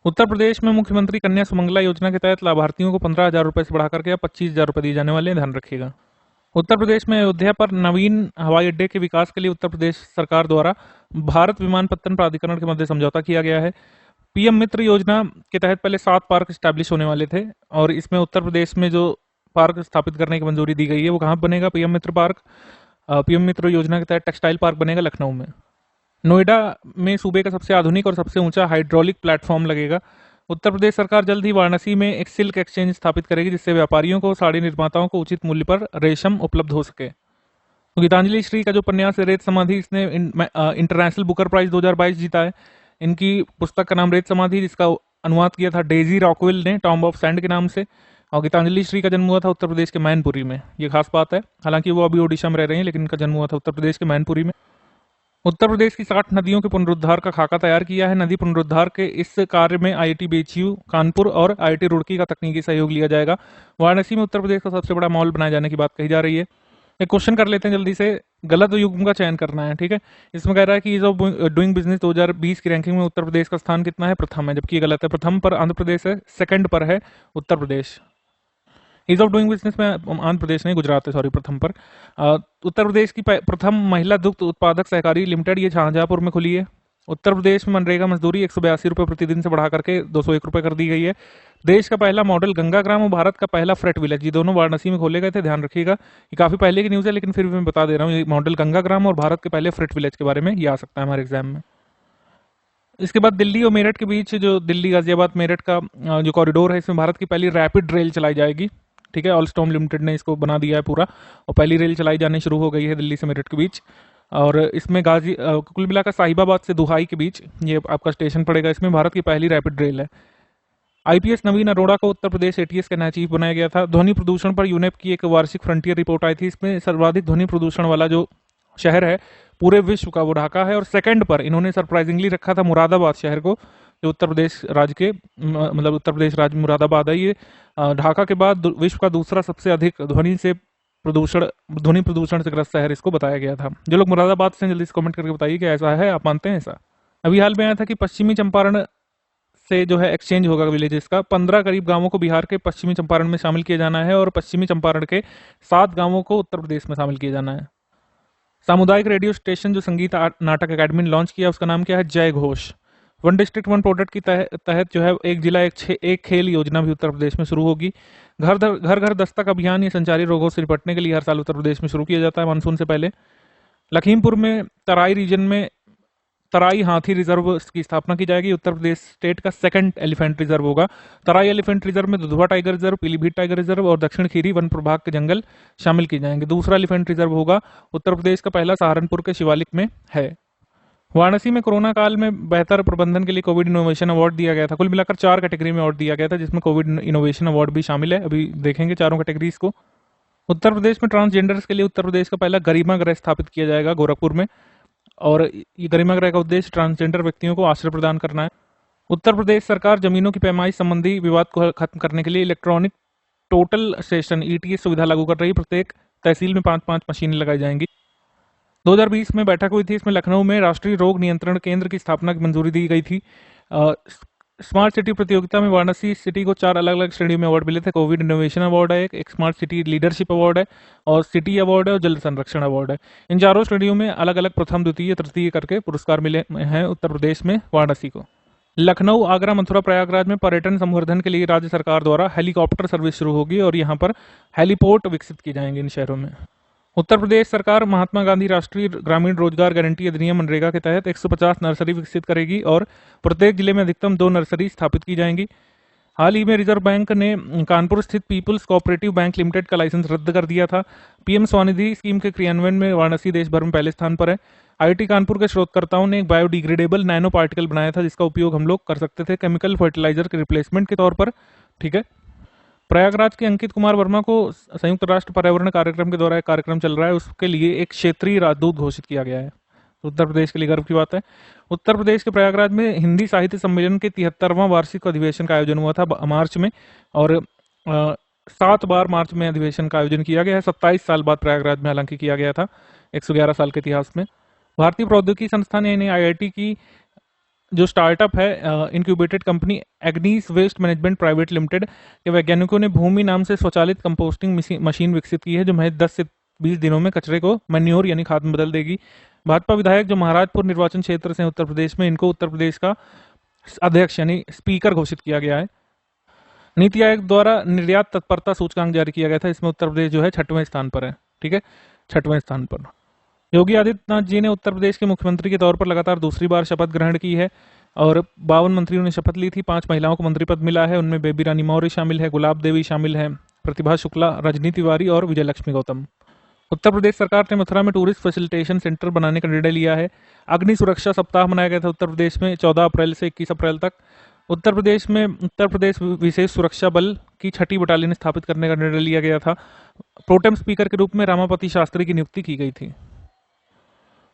उत्तर प्रदेश में मुख्यमंत्री कन्या सुमंगला योजना के तहत लाभार्थियों को 15,000 रुपये से बढ़ाकर के 25,000 रुपये दिए जाने वाले हैं, ध्यान रखिएगा। उत्तर प्रदेश में अयोध्या पर नवीन हवाई अड्डे के विकास के लिए उत्तर प्रदेश सरकार द्वारा भारत विमानपत्तन प्राधिकरण के मध्य समझौता किया गया है। पीएम मित्र योजना के तहत पहले 7 पार्क स्टैब्लिश होने वाले थे और इसमें उत्तर प्रदेश में जो पार्क स्थापित करने की मंजूरी दी गई है वो कहाँ बनेगा? पीएम मित्र पार्क। पीएम मित्र योजना के तहत टेक्सटाइल पार्क बनेगा लखनऊ में। नोएडा में सूबे का सबसे आधुनिक और सबसे ऊंचा हाइड्रोलिक प्लेटफॉर्म लगेगा। उत्तर प्रदेश सरकार जल्द ही वाराणसी में एक सिल्क एक्सचेंज स्थापित करेगी जिससे व्यापारियों को, साड़ी निर्माताओं को उचित मूल्य पर रेशम उपलब्ध हो सके। तो गीतांजलि श्री का जो उपन्यास है रेत समाधि, इसने इंटरनेशनल बुकर प्राइज 2022 जीता है। इनकी पुस्तक का नाम रेत समाधि, जिसका अनुवाद किया था डेजी रॉकवेल ने टॉम्ब ऑफ सैंड के नाम से। और गीतांजलि श्री का जन्म हुआ था उत्तर प्रदेश के मैनपुरी में, ये खास बात है। हालांकि वो अभी ओडिशा में रह रहे हैं, लेकिन इनका जन्म हुआ था उत्तर प्रदेश के मैनपुरी में। उत्तर प्रदेश की 60 नदियों के पुनरुद्धार का खाका तैयार किया है। नदी पुनरुद्धार के इस कार्य में आईआईटी बीएचयू कानपुर और आईआईटी रुड़की का तकनीकी सहयोग लिया जाएगा। वाराणसी में उत्तर प्रदेश का सबसे बड़ा मॉल बनाए जाने की बात कही जा रही है। एक क्वेश्चन कर लेते हैं जल्दी से, गलत युग्म का चयन करना है, ठीक है। इसमें कह रहा है कि ईज ऑफ डूइंग बिजनेस 2020 की रैंकिंग में उत्तर प्रदेश का स्थान कितना है? प्रथम है, जबकि ये गलत है। प्रथम पर आंध्र प्रदेश है, सेकंड पर है Uttar Pradesh. Ease of doing business में आंध्र प्रदेश नहीं, गुजरात है, सॉरी, प्रथम पर। उत्तर प्रदेश की प्रथम महिला दुग्ध उत्पादक सहकारी लिमिटेड ये शाहजहांपुर में खुली है। उत्तर प्रदेश में मनरेगा मजदूरी 182 रुपये प्रतिदिन से बढ़ा करके 201 रुपये कर दी गई है। देश का पहला मॉडल गंगा ग्राम और भारत का पहला फ्रेट विलेज, ये दोनों वाराणसी में खोले गए थे, ध्यान रखिएगा। ये काफी पहले की न्यूज़ है, लेकिन फिर भी मैं बता दे रहा हूँ, ये मॉडल गंगा ग्राम और भारत के पहले फ्रेट विलेज के बारे में ये आ सकता है हमारे एग्जाम में। इसके बाद दिल्ली और मेरठ के बीच जो दिल्ली गाजियाबाद मेरठ का जो कॉरिडोर है, इसमें भारत की पहली रैपिड रेल चलाई जाएगी, ठीक है। ऑलस्टॉम लिमिटेड ने इसको बना दिया है पूरा, और पहली रेल चलाई जानी शुरू हो गई है दिल्ली से मेरठ के बीच। और इसमें कुल मिलाकर साहिबाबाद से दुहाई के बीच ये आपका स्टेशन पड़ेगा। इसमें भारत की पहली रैपिड रेल है। आईपीएस नवीन अरोड़ा को उत्तर प्रदेश एटीएस का नया चीफ बनाया गया था। ध्वनि प्रदूषण पर यूनेप की एक वार्षिक फ्रंटियर रिपोर्ट आई थी। इसमें सर्वाधिक ध्वनि प्रदूषण वाला जो शहर है पूरे विश्व का वो ढाका है, और सेकंड पर इन्होंने सरप्राइजिंगली रखा था मुरादाबाद शहर को, जो उत्तर प्रदेश राज्य के मतलब उत्तर प्रदेश राज्य में मुरादाबाद है। ये ढाका के बाद विश्व का दूसरा सबसे अधिक ध्वनि प्रदूषण से ग्रस्त शहर इसको बताया गया था। जो लोग मुरादाबाद से जल्दी से कमेंट करके बताइए कि ऐसा है, आप मानते हैं ऐसा? अभी हाल में आया था कि पश्चिमी चंपारण से जो है एक्सचेंज होगा विलेजेस का। 15 करीब गांवों को बिहार के पश्चिमी चंपारण में शामिल किया जाना है और पश्चिमी चंपारण के 7 गांवों को उत्तर प्रदेश में शामिल किया जाना है। सामुदायिक रेडियो स्टेशन जो संगीत नाटक अकेडमी ने लॉन्च किया, उसका नाम क्या है? जय Ghosh. One district one product की तहत जो है एक जिला एक खेल योजना भी उत्तर प्रदेश में शुरू होगी। घर घर दस्तक अभियान ये संचारी रोगों से निपटने के लिए हर साल उत्तर प्रदेश में शुरू किया जाता है मानसून से पहले। लखीमपुर में तराई रीजन में तराई हाथी रिजर्व की स्थापना की जाएगी। उत्तर प्रदेश स्टेट का सेकंड एलिफेंट रिजर्व होगा। तराई एलिफेंट रिजर्व में Dudhwa tiger reserve, Pilibhit tiger reserve और दक्षिण खीरी वन प्रभाग के जंगल शामिल किए जाएंगे। दूसरा एलिफेंट रिजर्व होगा उत्तर प्रदेश का पहला सहारनपुर के शिवालिक में है। वाराणसी में कोरोना काल में बेहतर प्रबंधन के लिए कोविड इनोवेशन अवार्ड दिया गया था। कुल मिलाकर 4 कैटेगरी में अवार्ड दिया गया था, जिसमें कोविड इनोवेशन अवार्ड भी शामिल है। अभी देखेंगे चारों कैटेगरीज को। उत्तर प्रदेश में ट्रांसजेंडर्स के लिए उत्तर प्रदेश का पहला गरिमा गृह स्थापित किया जाएगा गोरखपुर में, और ये गरिमा गृह का उद्देश्य ट्रांसजेंडर व्यक्तियों को आश्रय प्रदान करना है। उत्तर प्रदेश सरकार जमीनों की पैमाइश संबंधी विवाद को खत्म करने के लिए इलेक्ट्रॉनिक टोटल स्टेशन ईटीएस सुविधा लागू कर रही। प्रत्येक तहसील में 5-5 मशीनें लगाई जाएंगी। 2020 में बैठक हुई थी, इसमें लखनऊ में राष्ट्रीय रोग नियंत्रण केंद्र की स्थापना की मंजूरी दी गई थी। स्मार्ट सिटी प्रतियोगिता में वाराणसी सिटी को 4 अलग अलग श्रेणियों में अवार्ड मिले थे। कोविड इनोवेशन अवार्ड है, एक स्मार्ट सिटी लीडरशिप अवार्ड है, और सिटी अवार्ड है, और जल संरक्षण अवार्ड है। इन चारों श्रेणियों में अलग अलग प्रथम, द्वितीय, तृतीय करके पुरस्कार मिले हैं उत्तर प्रदेश में वाराणसी को। लखनऊ, आगरा, मथुरा, प्रयागराज में पर्यटन संवर्धन के लिए राज्य सरकार द्वारा हेलीकॉप्टर सर्विस शुरू होगी और यहाँ पर हेलीपोर्ट विकसित किए जाएंगे इन शहरों में। उत्तर प्रदेश सरकार महात्मा गांधी राष्ट्रीय ग्रामीण रोजगार गारंटी अधिनियम मनरेगा के तहत 150 नर्सरी विकसित करेगी और प्रत्येक जिले में अधिकतम 2 नर्सरी स्थापित की जाएंगी। हाल ही में रिजर्व बैंक ने कानपुर स्थित पीपुल्स कोऑपरेटिव बैंक लिमिटेड का लाइसेंस रद्द कर दिया था। पीएम स्वनिधि स्कीम के क्रियान्वयन में वाराणसी देश भर में पहले स्थान पर है। आईआईटी कानपुर के शोधकर्ताओं ने एक बायोडिग्रेडेबल नैनो पार्टिकल बनाया था जिसका उपयोग हम लोग कर सकते थे केमिकल फर्टिलाइजर के रिप्लेसमेंट के तौर पर। ठीक है। प्रयागराज के अंकित कुमार वर्मा को संयुक्त राष्ट्र पर्यावरण कार्यक्रम के द्वारा एक कार्यक्रम चल रहा है, उसके लिए एक क्षेत्रीय राजदूत घोषित किया गया है। उत्तर प्रदेश के लिए गर्व की बात है। उत्तर प्रदेश के प्रयागराज में हिंदी साहित्य सम्मेलन के 73वां वार्षिक अधिवेशन का आयोजन हुआ था मार्च में, और 7 बार मार्च में अधिवेशन का आयोजन किया गया है। 27 साल बाद प्रयागराज में हालांकि किया गया था 111 साल के इतिहास में। भारतीय प्रौद्योगिकी संस्थान यानी आईआईटी की जो स्टार्टअप है इंक्यूबेटेड कंपनी एग्नीस वेस्ट मैनेजमेंट प्राइवेट लिमिटेड के वैज्ञानिकों ने भूमि नाम से स्वचालित कंपोस्टिंग मशीन विकसित की है जो महज 10 से 20 दिनों में कचरे को मैन्योर यानी खाद में बदल देगी। भाजपा विधायक जो महाराजपुर निर्वाचन क्षेत्र से उत्तर प्रदेश में, इनको उत्तर प्रदेश का अध्यक्ष यानी स्पीकर घोषित किया गया है। नीति आयोग द्वारा निर्यात तत्परता सूचकांक जारी किया गया था, इसमें उत्तर प्रदेश जो है 6वें स्थान पर है। ठीक है, 6वें स्थान पर। योगी आदित्यनाथ जी ने उत्तर प्रदेश के मुख्यमंत्री के तौर पर लगातार दूसरी बार शपथ ग्रहण की है और 52 मंत्रियों ने शपथ ली थी। 5 महिलाओं को मंत्री पद मिला है, उनमें बेबी रानी मौर्य शामिल है, गुलाब देवी शामिल है, प्रतिभा शुक्ला, रजनी तिवारी और विजय लक्ष्मी गौतम। उत्तर प्रदेश सरकार ने मथुरा में टूरिस्ट फैसिलिटेशन सेंटर बनाने का निर्णय लिया है। अग्नि सुरक्षा सप्ताह मनाया गया था उत्तर प्रदेश में 14 अप्रैल से 21 अप्रैल तक। उत्तर प्रदेश में उत्तर प्रदेश विशेष सुरक्षा बल की 6ठी बटालियन स्थापित करने का निर्णय लिया गया था। प्रोटेम स्पीकर के रूप में रामापति शास्त्री की नियुक्ति की गई थी।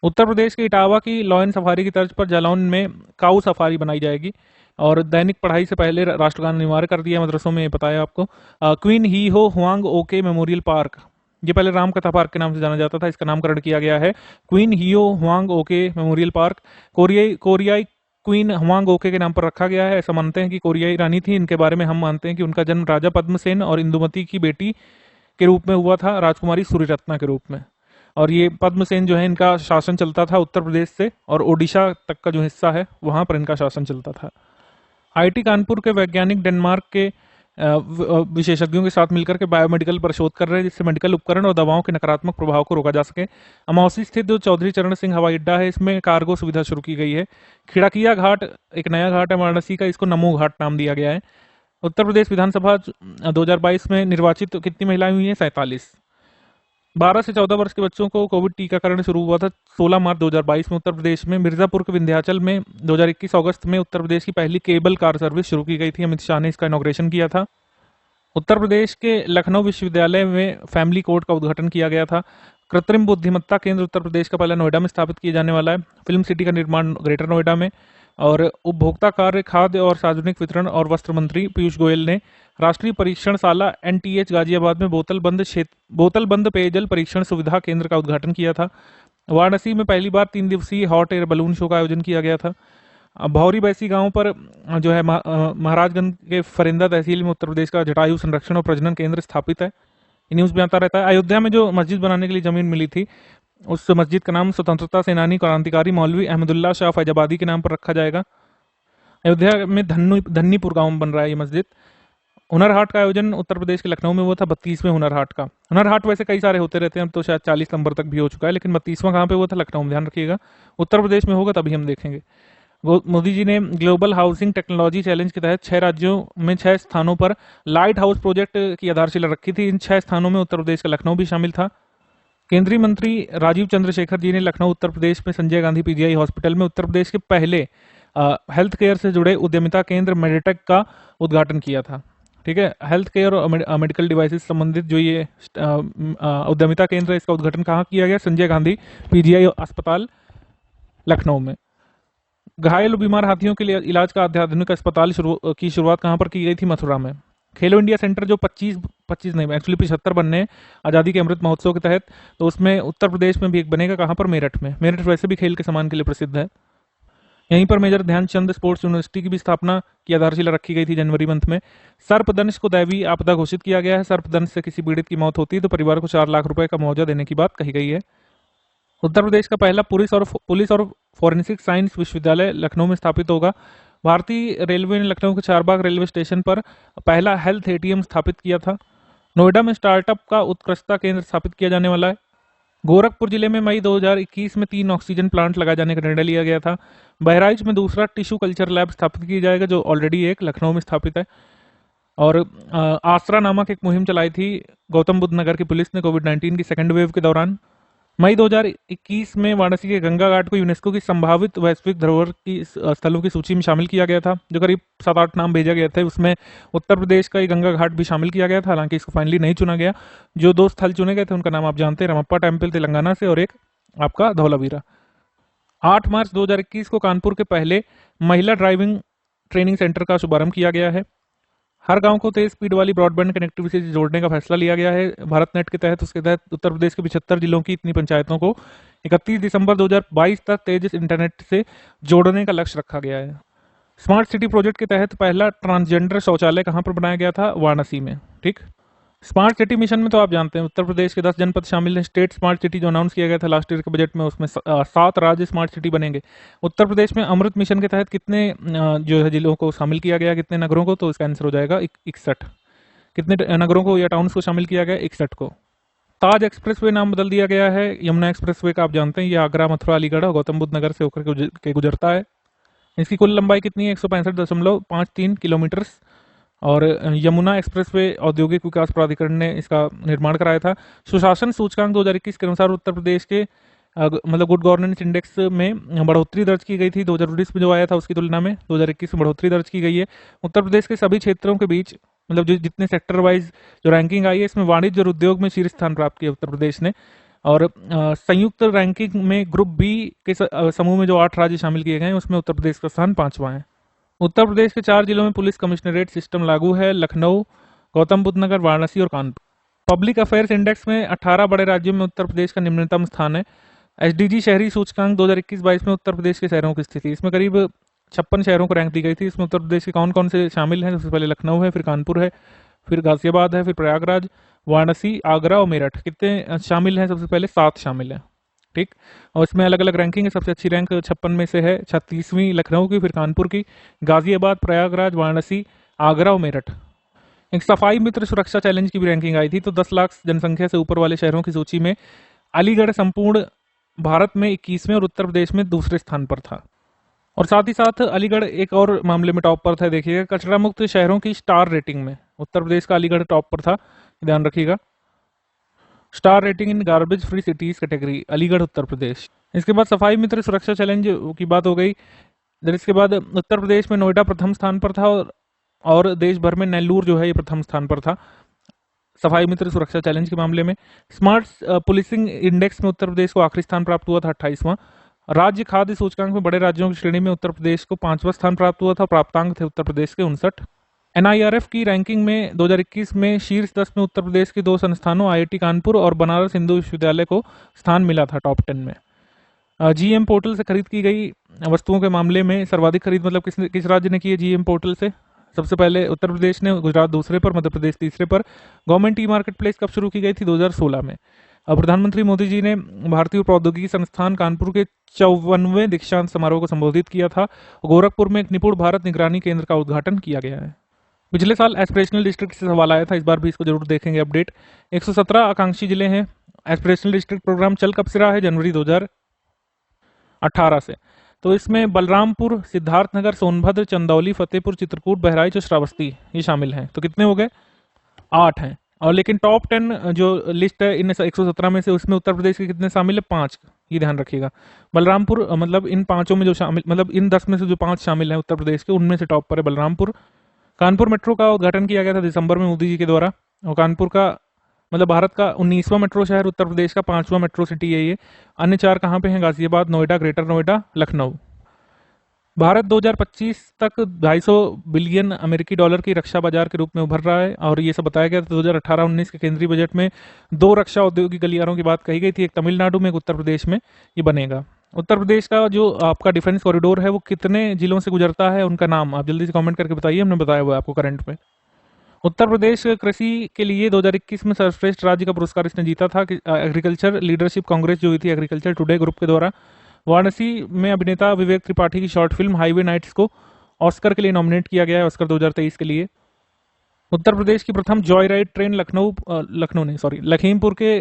उत्तर प्रदेश के इटावा की लॉयन सफारी की तर्ज पर जालौन में काऊ सफारी बनाई जाएगी और दैनिक पढ़ाई से पहले राष्ट्रगान अनिवार्य कर दिया मदरसों में, बताया आपको। क्वीन ही हो हुआंग ओके मेमोरियल पार्क, ये पहले रामकथा पार्क के नाम से जाना जाता था, इसका नामकरण किया गया है क्वीन हियो हुआंग ओके मेमोरियल पार्क। कोरियाई क्वीन हुआंग ओके के नाम पर रखा गया है। ऐसा मानते हैं कि कोरियाई रानी थी, इनके बारे में हम मानते हैं कि उनका जन्म राजा पद्मसेन और इंदुमती की बेटी के रूप में हुआ था, राजकुमारी सूर्यरत्ना के रूप में। और ये पद्मसेन जो है इनका शासन चलता था उत्तर प्रदेश से और ओडिशा तक का जो हिस्सा है वहां पर इनका शासन चलता था। आईआईटी कानपुर के वैज्ञानिक डेनमार्क के विशेषज्ञों के साथ मिलकर के बायोमेडिकल पर शोध कर रहे हैं जिससे मेडिकल उपकरण और दवाओं के नकारात्मक प्रभाव को रोका जा सके। अमौसी स्थित जो चौधरी चरण सिंह हवाई अड्डा है इसमें कार्गो सुविधा शुरू की गई है। खिड़किया घाट एक नया घाट है वाराणसी का, इसको नमो घाट नाम दिया गया है। उत्तर प्रदेश विधानसभा 2022 में निर्वाचित कितनी महिलाएं हुई हैं? 47। 12 से 14 वर्ष के बच्चों को कोविड टीकाकरण शुरू हुआ था 16 मार्च 2022 में उत्तर प्रदेश में। मिर्जापुर के विंध्याचल में 2021 अगस्त में उत्तर प्रदेश की पहली केबल कार सर्विस शुरू की गई थी। अमित शाह ने इसका इनॉग्रेशन किया था। उत्तर प्रदेश के लखनऊ विश्वविद्यालय में फैमिली कोर्ट का उद्घाटन किया गया था। कृत्रिम बुद्धिमत्ता केंद्र उत्तर प्रदेश का पहला नोएडा में स्थापित किए जाने वाला है। फिल्म सिटी का निर्माण ग्रेटर नोएडा में। और उपभोक्ता कार्य, खाद्य और सार्वजनिक वितरण और वस्त्र मंत्री पीयूष गोयल ने राष्ट्रीय परीक्षणशाला एनटीएच गाजियाबाद में बोतल बंद पेयजल परीक्षण सुविधा केंद्र का उद्घाटन किया था। वाराणसी में पहली बार 3 दिवसीय हॉट एयर बलून शो का आयोजन किया गया था। भौरी बैसी गांव पर जो है महाराजगंज के फरिंदा तहसील में उत्तर प्रदेश का जटायु संरक्षण और प्रजनन केंद्र स्थापित है। न्यूज में आता रहता है। अयोध्या में जो मस्जिद बनाने के लिए जमीन मिली थी उस मस्जिद का नाम स्वतंत्रता सेनानी क्रांतिकारी मौलवी अहमदुल्ला शाह फैजाबादी के नाम पर रखा जाएगा। अयोध्या में धन्नीपुर गांव में बन रहा है ये मस्जिद। हुनर हाट का आयोजन उत्तर प्रदेश के लखनऊ में हुआ था 32वें हुनर हाट का। हुनर हाट वैसे कई सारे होते रहते हैं, अब तो शायद 40 नंबर तक भी हो चुका है, लेकिन 32वां कहाँ पे हुआ था? लखनऊ में। ध्यान रखिएगा, उत्तर प्रदेश में होगा तभी हम देखेंगे। मोदी जी ने ग्लोबल हाउसिंग टेक्नोलॉजी चैलेंज के तहत 6 राज्यों में 6 स्थानों पर लाइट हाउस प्रोजेक्ट की आधारशिला रखी थी। इन 6 स्थानों में उत्तर प्रदेश का लखनऊ भी शामिल था। केंद्रीय मंत्री राजीव चंद्रशेखर जी ने लखनऊ उत्तर प्रदेश में संजय गांधी पीजीआई हॉस्पिटल में उत्तर प्रदेश के पहले हेल्थ केयर से जुड़े उद्यमिता केंद्र मेडिटेक का उद्घाटन किया था। ठीक है, हेल्थ केयर और मेडिकल डिवाइसेस संबंधित जो ये उद्यमिता केंद्र है इसका उद्घाटन कहाँ किया गया? संजय गांधी पीजीआई अस्पताल लखनऊ में। घायल बीमार हाथियों के लिए इलाज का अत्याधुनिक अस्पताल की शुरुआत कहाँ पर की गई थी? मथुरा में। खेलो इंडिया सेंटर जो 25 नहीं एक्चुअली 75 बनने आज़ादी के अमृत महोत्सव के तहत, तो उसमें उत्तर प्रदेश में भी एक बनेगा। कहाँ पर? मेरठ में। मेरठ वैसे भी खेल के सामान के लिए प्रसिद्ध है। यहीं पर मेजर ध्यानचंद स्पोर्ट्स यूनिवर्सिटी की भी स्थापना की आधारशिला रखी गई थी जनवरी मंथ में। सर्पदंश को दैवीय आपदा घोषित किया गया है। सर्पदंश से किसी पीड़ित की मौत होती है तो परिवार को 4 लाख रुपए का मुआवजा देने की बात कही गई है। उत्तर प्रदेश का पहला पुलिस और फॉरेंसिक साइंस विश्वविद्यालय लखनऊ में स्थापित होगा। भारतीय रेलवे ने लखनऊ के चारबाग रेलवे स्टेशन पर पहला हेल्थ एटीएम स्थापित किया था। नोएडा में स्टार्टअप का उत्कृष्टता केंद्र स्थापित किया जाने वाला है। गोरखपुर जिले में मई 2021 में 3 ऑक्सीजन प्लांट लगाए जाने का निर्णय लिया गया था। बहराइच में दूसरा टिश्यू कल्चर लैब स्थापित किया जाएगा, जो ऑलरेडी एक लखनऊ में स्थापित है। और आसरा नामक एक मुहिम चलाई थी गौतम बुद्ध नगर की पुलिस ने कोविड-19 की सेकेंड वेव के दौरान। मई 2021 में वाराणसी के गंगा घाट को यूनेस्को की संभावित वैश्विक धरोहर की स्थलों की सूची में शामिल किया गया था, जो करीब 7-8 नाम भेजा गया थे। उसमें उत्तर प्रदेश का ही गंगा घाट भी शामिल किया गया था, हालांकि इसको फाइनली नहीं चुना गया। जो 2 स्थल चुने गए थे उनका नाम आप जानते हैं, रमप्पा टेम्पल तेलंगाना से और एक आपका धौलावीरा। 8 मार्च 2021 को कानपुर के पहले महिला ड्राइविंग ट्रेनिंग सेंटर का शुभारंभ किया गया है। हर गांव को तेज स्पीड वाली ब्रॉडबैंड कनेक्टिविटी से जोड़ने का फैसला लिया गया है भारत नेट के तहत। उसके तहत उत्तर प्रदेश के 75 जिलों की इतनी पंचायतों को 31 दिसंबर 2022 तक तेज इंटरनेट से जोड़ने का लक्ष्य रखा गया है। स्मार्ट सिटी प्रोजेक्ट के तहत पहला ट्रांसजेंडर शौचालय कहां पर बनाया गया था? वाराणसी में। ठीक। स्मार्ट सिटी मिशन में तो आप जानते हैं उत्तर प्रदेश के 10 जनपद शामिल हैं। स्टेट स्मार्ट सिटी जो अनाउंस किया गया था लास्ट ईयर के बजट में, उसमें 7 राज्य स्मार्ट सिटी बनेंगे। उत्तर प्रदेश में अमृत मिशन के तहत कितने जो है जिलों को शामिल किया गया, कितने नगरों को? तो इसका आंसर हो जाएगा 61। कितने नगरों को या टाउन्स को शामिल किया गया? 61 को। ताज एक्सप्रेसवे नाम बदल दिया गया है। यमुना एक्सप्रेसवे का आप जानते हैं, ये आगरा, मथुरा, अलीगढ़ और गौतम बुद्ध नगर से होकर के गुजरता है। इसकी कुल लंबाई कितनी है? 165.53 किलोमीटर। और यमुना एक्सप्रेसवे औद्योगिक विकास प्राधिकरण ने इसका निर्माण कराया था। सुशासन सूचकांक 2021 के अनुसार उत्तर प्रदेश के मतलब गुड गवर्नेंस इंडेक्स में बढ़ोतरी दर्ज की गई थी। 2019 में जो आया था उसकी तुलना में 2021 में बढ़ोतरी दर्ज की गई है। उत्तर प्रदेश के सभी क्षेत्रों के बीच मतलब जो जितने सेक्टर वाइज जो रैंकिंग आई है, इसमें वाणिज्य और उद्योग में शीर्ष स्थान प्राप्त किया उत्तर प्रदेश ने। और संयुक्त रैंकिंग में ग्रुप बी के समूह में जो 8 राज्य शामिल किए गए हैं उसमें उत्तर प्रदेश का स्थान 5वां है। उत्तर प्रदेश के 4 जिलों में पुलिस कमिश्नरेट सिस्टम लागू है: लखनऊ, गौतम बुद्ध नगर, वाराणसी और कानपुर। पब्लिक अफेयर्स इंडेक्स में 18 बड़े राज्यों में उत्तर प्रदेश का निम्नतम स्थान है। एसडीजी शहरी सूचकांक 2021-22 में उत्तर प्रदेश के शहरों की स्थिति, इसमें करीब 56 शहरों को रैंक दी गई थी। इसमें उत्तर प्रदेश के कौन कौन से शामिल हैं? सबसे पहले लखनऊ है, फिर कानपुर है, फिर गाजियाबाद है, फिर प्रयागराज, वाराणसी, आगरा और मेरठ। कितने शामिल हैं? सबसे पहले 7 शामिल हैं। ठीक। और इसमें अलग अलग रैंकिंग है। सबसे अच्छी रैंक 56 में से है 36वीं लखनऊ की, फिर कानपुर की, गाजियाबाद, प्रयागराज, वाराणसी, आगरा और मेरठ। एक सफाई मित्र सुरक्षा चैलेंज की भी रैंकिंग आई थी, तो 10 लाख जनसंख्या से ऊपर वाले शहरों की सूची में अलीगढ़ संपूर्ण भारत में 21वें और उत्तर प्रदेश में दूसरे स्थान पर था। और साथ ही साथ अलीगढ़ एक और मामले में टॉप पर था। देखिएगा, कचरा मुक्त शहरों की स्टार रेटिंग में उत्तर प्रदेश का अलीगढ़ टॉप पर था, ध्यान रखिएगा। Star rating in garbage free cities category, Aligarh Uttar Pradesh. इसके बाद सफाई मित्र सुरक्षा चैलेंज की बात हो गई। फिर इसके बाद उत्तर प्रदेश में नोएडा प्रथम स्थान पर था और देश भर में नेल्लूर जो है ये प्रथम स्थान पर था सफाई मित्र सुरक्षा चैलेंज के मामले में। स्मार्ट पुलिसिंग इंडेक्स में उत्तर प्रदेश को आखिरी स्थान प्राप्त हुआ था, 28वां। राज्य खाद्य सूचकांक में बड़े राज्यों की श्रेणी में उत्तर प्रदेश को 5वां स्थान प्राप्त हुआ था। प्राप्तांक थे उत्तर प्रदेश के 59। एनआईआरएफ की रैंकिंग में 2021 में शीर्ष 10 में उत्तर प्रदेश के 2 संस्थानों आईआईटी कानपुर और बनारस हिंदू विश्वविद्यालय को स्थान मिला था टॉप 10 में। जीएम पोर्टल से खरीद की गई वस्तुओं के मामले में सर्वाधिक खरीद मतलब किस राज्य ने की है जीएम पोर्टल से? सबसे पहले उत्तर प्रदेश ने, गुजरात दूसरे पर, मध्य प्रदेश तीसरे पर। गवर्नमेंट ई मार्केट प्लेस कब शुरू की गई थी? 2016 में। प्रधानमंत्री मोदी जी ने भारतीय प्रौद्योगिकी संस्थान कानपुर के 54वें दीक्षांत समारोह को संबोधित किया था। गोरखपुर में एक निपुण भारत निगरानी केंद्र का उद्घाटन किया गया है। पिछले साल एस्पिरेशनल डिस्ट्रिक्ट से सवाल आया था, इस बार भी इसको जरूर देखेंगे अपडेट। 117 आकांक्षी जिले हैं। एस्पिरेशनल डिस्ट्रिक्ट प्रोग्राम चल कब से रहा है? जनवरी 2018 से। तो इसमें बलरामपुर, सिद्धार्थनगर, सोनभद्र, चंदौली, फतेहपुर, चित्रकूट, बहराइच और श्रावस्ती ये शामिल हैं। तो कितने हो गए? 8 हैं। और लेकिन टॉप 10 जो लिस्ट है इन 117 में से, उसमें उत्तर प्रदेश के कितने शामिल है? 5। ये ध्यान रखिएगा। बलरामपुर मतलब इन 5 में जो शामिल, मतलब इन 10 में से जो 5 शामिल हैं उत्तर प्रदेश के, उनमें से टॉप पर है बलरामपुर। कानपुर मेट्रो का उद्घाटन किया गया था दिसंबर में मोदी जी के द्वारा। और कानपुर का मतलब भारत का 19वां मेट्रो शहर, उत्तर प्रदेश का 5वां मेट्रो सिटी है ये। अन्य 4 कहाँ पे हैं? गाजियाबाद, नोएडा, ग्रेटर नोएडा, लखनऊ। भारत 2025 तक 250 बिलियन अमेरिकी डॉलर की रक्षा बाजार के रूप में उभर रहा है। और ये सब बताया गया था 2018-19 के केंद्रीय बजट में। 2 रक्षा औद्योगिक गलियारों की बात कही गई थी, एक तमिलनाडु में, एक उत्तर प्रदेश में ये बनेगा। उत्तर प्रदेश का जो आपका डिफेंस कॉरिडोर है वो कितने जिलों से गुजरता है? उनका नाम आप जल्दी से कमेंट करके बताइए, हमने बताया हुआ है आपको करंट में। उत्तर प्रदेश कृषि के लिए 2021 में सर्वश्रेष्ठ राज्य का पुरस्कार इसने जीता था एग्रीकल्चर लीडरशिप कांग्रेस जो हुई थी एग्रीकल्चर टुडे ग्रुप के द्वारा। वाराणसी में अभिनेता विवेक त्रिपाठी की शॉर्ट फिल्म हाईवे नाइट्स को ऑस्कर के लिए नॉमिनेट किया गया है, ऑस्कर 2023 के लिए। उत्तर प्रदेश की प्रथम जॉय राइड ट्रेन लखीमपुर के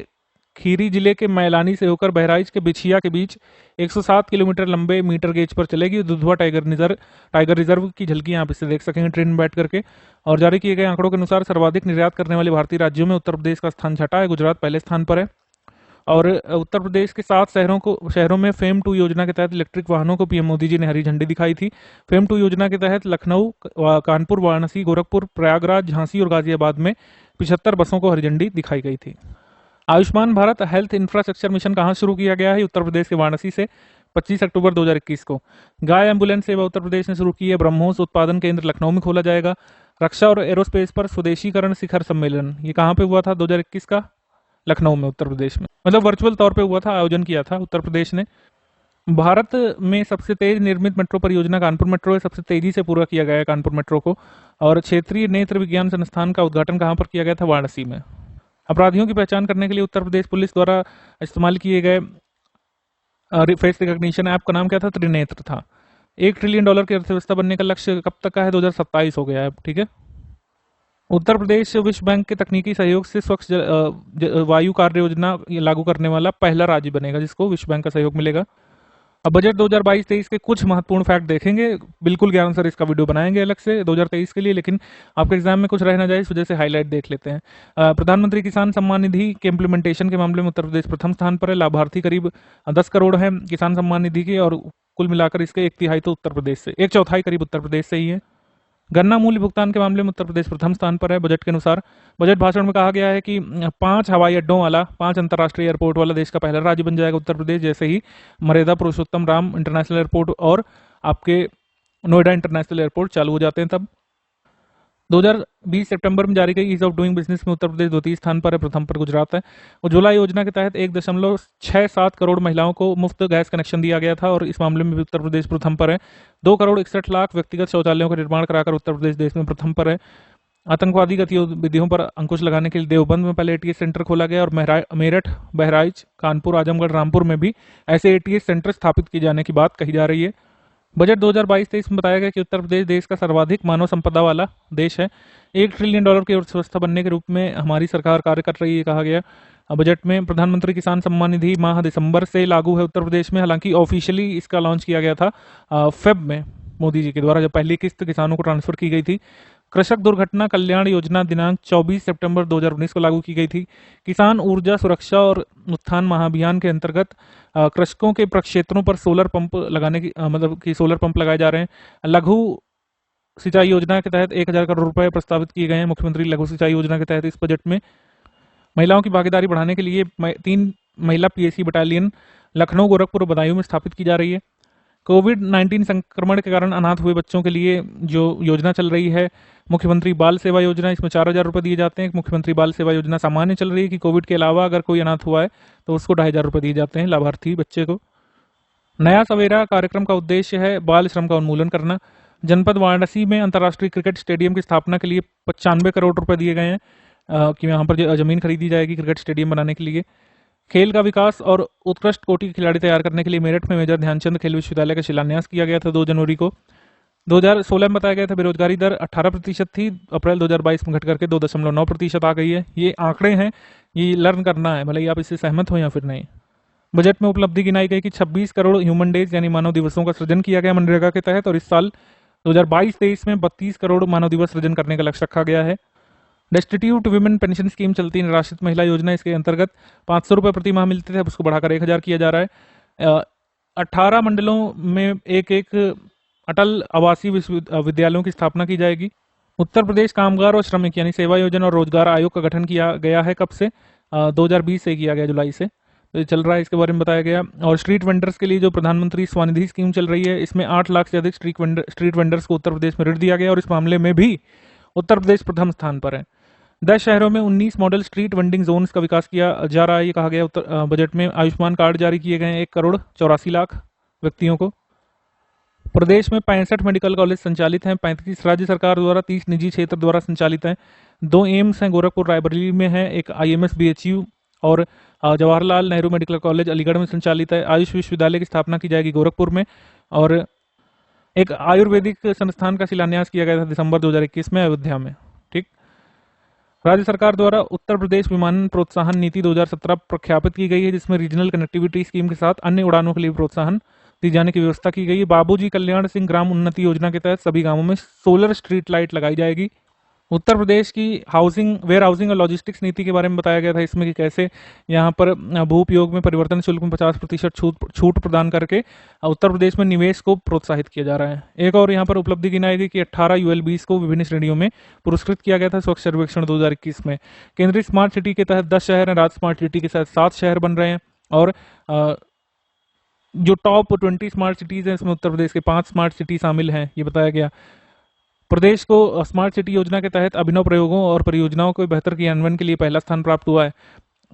खीरी जिले के मैलानी से होकर बहराइच के बिछिया के बीच 107 किलोमीटर लंबे मीटर गेज पर चलेगी। दुधवा टाइगर रिजर्व की झलकियां आप इससे देख सकेंगे ट्रेन में बैठ करके। और जारी किए गए आंकड़ों के अनुसार सर्वाधिक निर्यात करने वाले भारतीय राज्यों में उत्तर प्रदेश का स्थान छठा है, गुजरात पहले स्थान पर है। और उत्तर प्रदेश के 7 शहरों में फेम 2 योजना के तहत इलेक्ट्रिक वाहनों को पीएम मोदी जी ने हरी झंडी दिखाई थी। फेम 2 योजना के तहत लखनऊ, कानपुर, वाराणसी, गोरखपुर, प्रयागराज, झांसी और गाजियाबाद में 75 बसों को हरी झंडी दिखाई गई थी। Ayushman Bharat health infrastructure mission कहाँ शुरू किया गया है? उत्तर प्रदेश के वाराणसी से 25 अक्टूबर 2021 को। गाय एम्बुलेंस सेवा उत्तर प्रदेश ने शुरू की है। ब्रह्मोस उत्पादन केंद्र लखनऊ में खोला जाएगा। रक्षा और एरोस्पेस पर स्वदेशीकरण शिखर सम्मेलन, ये कहाँ पे हुआ था 2021 का? लखनऊ में, उत्तर प्रदेश में, मतलब वर्चुअल तौर पे हुआ था, आयोजन किया था उत्तर प्रदेश ने। भारत में सबसे तेज निर्मित मेट्रो परियोजना कानपुर मेट्रो है, सबसे तेजी से पूरा किया गया है कानपुर मेट्रो को। और क्षेत्रीय नेत्र विज्ञान संस्थान का उद्घाटन कहाँ पर किया गया था? वाराणसी में। अपराधियों की पहचान करने के लिए उत्तर प्रदेश पुलिस द्वारा इस्तेमाल किए गए फेस रिकॉग्निशन ऐप का नाम क्या था? त्रिनेत्र था। $1 ट्रिलियन की अर्थव्यवस्था बनने का लक्ष्य कब तक का है? 2027 हो गया है, ठीक है। उत्तर प्रदेश विश्व बैंक के तकनीकी सहयोग से स्वच्छ वायु कार्य योजना लागू करने वाला पहला राज्य बनेगा जिसको विश्व बैंक का सहयोग मिलेगा। अब बजट 2022-23 के कुछ महत्वपूर्ण फैक्ट देखेंगे, बिल्कुल ज्ञान सर इसका वीडियो बनाएंगे अलग से 2023 के लिए, लेकिन आपके एग्जाम में कुछ रह ना जाए इस वजह से हाईलाइट देख लेते हैं। प्रधानमंत्री किसान सम्मान निधि के इम्प्लीमेंटेशन के मामले में उत्तर प्रदेश प्रथम स्थान पर है। लाभार्थी करीब 10 करोड़ है किसान सम्मान निधि के, और कुल मिलाकर इसके 1/3 तो उत्तर प्रदेश से, 1/4 करीब उत्तर प्रदेश से ही है। गन्ना मूल्य भुगतान के मामले में उत्तर प्रदेश प्रथम स्थान पर है बजट के अनुसार। बजट भाषण में कहा गया है कि 5 हवाई अड्डों वाला, 5 अंतर्राष्ट्रीय एयरपोर्ट वाला देश का पहला राज्य बन जाएगा उत्तर प्रदेश, जैसे ही मर्यादा पुरुषोत्तम राम इंटरनेशनल एयरपोर्ट और आपके नोएडा इंटरनेशनल एयरपोर्ट चालू हो जाते हैं तब। 2020 सितंबर में जारी गई ईज ऑफ डूइंग बिजनेस में उत्तर प्रदेश द्वितीय स्थान पर है, प्रथम पर गुजरात है। उज्ज्वला योजना के तहत 1.67 करोड़ महिलाओं को मुफ्त गैस कनेक्शन दिया गया था और इस मामले में भी उत्तर प्रदेश प्रथम पर है। 2,61,00,000 व्यक्तिगत शौचालयों का निर्माण कराकर उत्तर प्रदेश देश में प्रथम पर है। आतंकवादी गतिविधियों पर अंकुश लगाने के लिए देवबंद में पहले एटीएस सेंटर खोला गया और मेरठ, बहराइच, कानपुर, आजमगढ़, रामपुर में भी ऐसे एटीएस सेंटर स्थापित किए जाने की बात कही जा रही है। बजट 2022-23 में बताया गया कि उत्तर प्रदेश देश का सर्वाधिक मानव संपदा वाला देश है। $1 ट्रिलियन की अर्थव्यवस्था बनने के रूप में हमारी सरकार कार्य कर रही है, कहा गया। बजट में प्रधानमंत्री किसान सम्मान निधि माह दिसंबर से लागू है उत्तर प्रदेश में, हालांकि ऑफिशियली इसका लॉन्च किया गया था फेब में, मोदी जी के द्वारा जब पहली किस्त किसानों को ट्रांसफर की गई थी। कृषक दुर्घटना कल्याण योजना दिनांक 24 सितंबर 2019 को लागू की गई थी। किसान ऊर्जा सुरक्षा और उत्थान महाअभियान के अंतर्गत कृषकों के प्रक्षेत्रों पर सोलर पंप लगाने की मतलब कि सोलर पंप लगाए जा रहे हैं। लघु सिंचाई योजना के तहत 1,000 करोड़ रुपए प्रस्तावित किए गए हैं मुख्यमंत्री लघु सिंचाई योजना के तहत इस बजट में। महिलाओं की भागीदारी बढ़ाने के लिए 3 महिला पीएसी बटालियन लखनऊ, गोरखपुर और बदायूं में स्थापित की जा रही है। कोविड-19 संक्रमण के कारण अनाथ हुए बच्चों के लिए जो योजना चल रही है मुख्यमंत्री बाल सेवा योजना, इसमें 4,000 रुपये दिए जाते हैं। मुख्यमंत्री बाल सेवा योजना सामान्य चल रही है कि कोविड के अलावा अगर कोई अनाथ हुआ है तो उसको 2,500 रुपये दिए जाते हैं लाभार्थी बच्चे को। नया सवेरा कार्यक्रम का उद्देश्य है बाल श्रम का उन्मूलन करना। जनपद वाराणसी में अंतर्राष्ट्रीय क्रिकेट स्टेडियम की स्थापना के लिए 95 करोड़ रुपए दिए गए हैं कि यहाँ पर जमीन खरीदी जाएगी क्रिकेट स्टेडियम बनाने के लिए। खेल का विकास और उत्कृष्ट कोटि के खिलाड़ी तैयार करने के लिए मेरठ में मेजर ध्यानचंद खेल विश्वविद्यालय का शिलान्यास किया गया था 2 जनवरी को। 2016 में बताया गया था बेरोजगारी दर 18% थी, अप्रैल 2022 में घट करके 2.9% आ गई है। ये आंकड़े हैं, ये लर्न करना है, भले ही आप इससे सहमत हो या फिर नहीं। बजट में उपलब्धि गिनाई गई कि 26 करोड़ ह्यूमन डेज यानी मानव दिवसों का सृजन किया गया मनरेगा के तहत, और इस साल 2022-23 में 32 करोड़ मानव दिवस सृजन करने का लक्ष्य रखा गया है। डेस्टिट्यूट विमेन पेंशन स्कीम चलती है निराश्रित महिला योजना, इसके अंतर्गत 500 रुपये प्रति माह मिलते थे, अब उसको बढ़ाकर 1,000 किया जा रहा है। 18 मंडलों में एक अटल आवासीय विद्यालयों की स्थापना की जाएगी। उत्तर प्रदेश कामगार और श्रमिक यानी सेवा योजना और रोजगार आयोग का गठन किया गया है, कब से? 2020 से किया गया, जुलाई से, तो ये चल रहा है, इसके बारे में बताया गया। और स्ट्रीट वेंडर्स के लिए जो प्रधानमंत्री स्वनिधि स्कीम चल रही है, इसमें 8 लाख से अधिक स्ट्रीट वेंडर्स को उत्तर प्रदेश में ऋण दिया गया और इस मामले में भी उत्तर प्रदेश प्रथम स्थान पर है। 10 शहरों में 19 मॉडल स्ट्रीट वेंडिंग जोन्स का विकास किया जा रहा है, ये कहा गया। बजट में आयुष्मान कार्ड जारी किए गए हैं 1,84,00,000 व्यक्तियों को। प्रदेश में 65 मेडिकल कॉलेज संचालित हैं, 35 राज्य सरकार द्वारा, 30 निजी क्षेत्र द्वारा संचालित हैं। 2 एम्स हैं, गोरखपुर रायबरेली में है, एक IMS BHU और जवाहरलाल नेहरू मेडिकल कॉलेज अलीगढ़ में संचालित है। आयुष विश्वविद्यालय की स्थापना की जाएगी गोरखपुर में। और एक आयुर्वेदिक संस्थान का शिलान्यास किया गया था दिसंबर 2021 में अयोध्या में। ठीक। राज्य सरकार द्वारा उत्तर प्रदेश विमानन प्रोत्साहन नीति 2017 प्रख्यापित की गई है, जिसमें रीजनल कनेक्टिविटी स्कीम के साथ अन्य उड़ानों के लिए प्रोत्साहन दी जाने की व्यवस्था की गई है। बाबूजी कल्याण सिंह ग्राम उन्नति योजना के तहत सभी गांवों में सोलर स्ट्रीट लाइट लगाई जाएगी। उत्तर प्रदेश की हाउसिंग, वेयर हाउसिंग और लॉजिस्टिक्स नीति के बारे में बताया गया था इसमें कि कैसे यहाँ पर भू उपयोग में परिवर्तन शुल्क में 50% छूट प्रदान करके उत्तर प्रदेश में निवेश को प्रोत्साहित किया जा रहा है। एक और यहाँ पर उपलब्धि गिनाई गई कि 18 यूएलबीज को विभिन्न श्रेणियों में पुरस्कृत किया गया था स्वच्छ सर्वेक्षण 2021 में। केंद्रीय स्मार्ट सिटी के तहत 10 शहर हैं, राज्य स्मार्ट सिटी के तहत 7 शहर बन रहे हैं और जो टॉप 20 स्मार्ट सिटीज हैं इसमें उत्तर प्रदेश के 5 स्मार्ट सिटी शामिल हैं, ये बताया गया। प्रदेश को स्मार्ट सिटी योजना के तहत अभिनव प्रयोगों और परियोजनाओं को बेहतर क्रियान्वयन के लिए पहला स्थान प्राप्त हुआ है।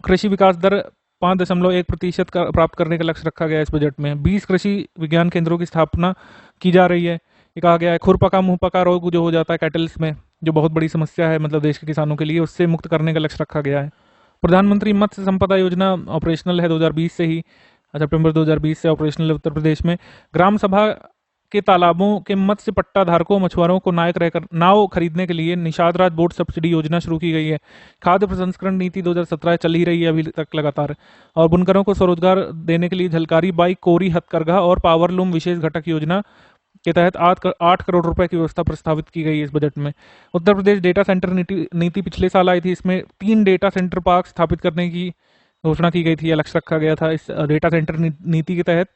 कृषि विकास दर 5.1% प्राप्त करने का लक्ष्य रखा गया है इस बजट में। 20 कृषि विज्ञान केंद्रों की स्थापना की जा रही है। ये कहा गया है खुरपका मुंहपका रोग जो हो जाता है कैटल्स में, जो बहुत बड़ी समस्या है मतलब देश के किसानों के लिए, उससे मुक्त करने का लक्ष्य रखा गया है। प्रधानमंत्री मत्स्य संपदा योजना ऑपरेशनल है 2020 से ही, सितंबर 2020 से ऑपरेशनल है उत्तर प्रदेश में। ग्राम सभा के तालाबों के मत्स्य पट्टा धारकों मछुआरों को नाव खरीदने के लिए निषाद राज बोट सब्सिडी योजना शुरू की गई है। खाद्य प्रसंस्करण नीति 2017 चल ही रही है अभी तक लगातार। और बुनकरों को स्वरोजगार देने के लिए झलकारी बाई कोरी हथकरघा और पावरलूम विशेष घटक योजना के तहत 8 करोड़ रुपए की व्यवस्था प्रस्तावित की गई है इस बजट में। उत्तर प्रदेश डेटा सेंटर नीति पिछले साल आई थी, इसमें 3 डेटा सेंटर पार्क स्थापित करने की घोषणा की गई थी, यह लक्ष्य रखा गया था। इस डेटा सेंटर नीति के तहत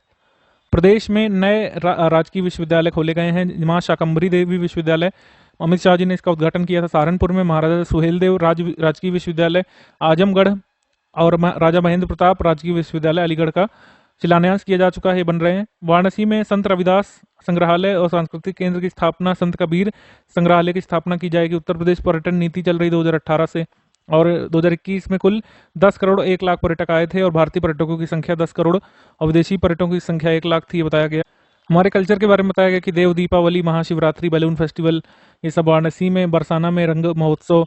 प्रदेश में नए राजकीय विश्वविद्यालय खोले गए हैं। मां शाकंभरी देवी विश्वविद्यालय, अमित शाह जी ने इसका उद्घाटन किया था सहारनपुर में। महाराजा सुहेलदेव राजकीय विश्वविद्यालय आजमगढ़ और राजा महेंद्र प्रताप राजकीय विश्वविद्यालय अलीगढ़ का शिलान्यास किया जा चुका है, बन रहे हैं। वाराणसी में संत रविदास संग्रहालय और सांस्कृतिक केंद्र की स्थापना, संत कबीर संग्रहालय की स्थापना की जाएगी। उत्तर प्रदेश पर्यटन नीति चल रही 2018 से और 2021 में कुल 10 करोड़ 1 लाख पर्यटक आए थे और भारतीय पर्यटकों की संख्या 10 करोड़ और विदेशी पर्यटकों की संख्या 1 लाख थी, बताया गया। हमारे कल्चर के बारे में बताया गया कि देव दीपावली, महाशिवरात्रि, बैलून फेस्टिवल, ये सब वाराणसी में। बरसाना में रंग महोत्सव,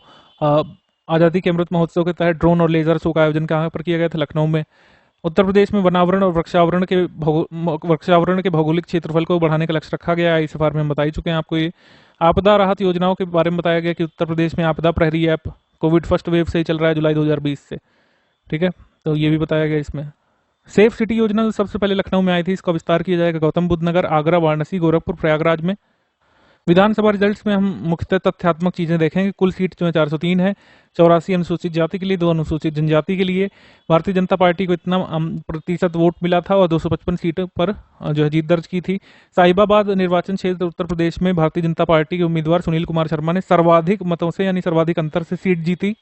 आज़ादी के अमृत महोत्सव के तहत ड्रोन और लेजर शो का आयोजन कहाँ पर किया गया था? लखनऊ में। उत्तर प्रदेश में वनावरण और वृक्षावरण के भौगोलिक क्षेत्रफल को बढ़ाने का लक्ष्य रखा गया है। इस बारे में हम बता ही चुके हैं आपको। ये आपदा राहत योजनाओं के बारे में बताया गया कि उत्तर प्रदेश में आपदा प्रहरी ऐप कोविड फर्स्ट वेव से ही चल रहा है जुलाई 2020 से, ठीक है, तो ये भी बताया गया इसमें। सेफ सिटी योजना जो सबसे पहले लखनऊ में आई थी, इसका विस्तार किया जाएगा गौतम बुद्ध नगर, आगरा, वाराणसी, गोरखपुर, प्रयागराज में। विधानसभा रिजल्ट्स में हम मुख्यतः तथ्यात्मक चीजें देखेंगे। कुल सीट जो है 403 है, 84 अनुसूचित जाति के लिए, 2 अनुसूचित जनजाति के लिए। भारतीय जनता पार्टी को इतना प्रतिशत वोट मिला था और 255 सीटों पर जो है जीत दर्ज की थी। साहिबाबाद निर्वाचन क्षेत्र उत्तर प्रदेश में भारतीय जनता पार्टी के उम्मीदवार सुनील कुमार शर्मा ने सर्वाधिक मतों से यानी सर्वाधिक अंतर से सीट जीती।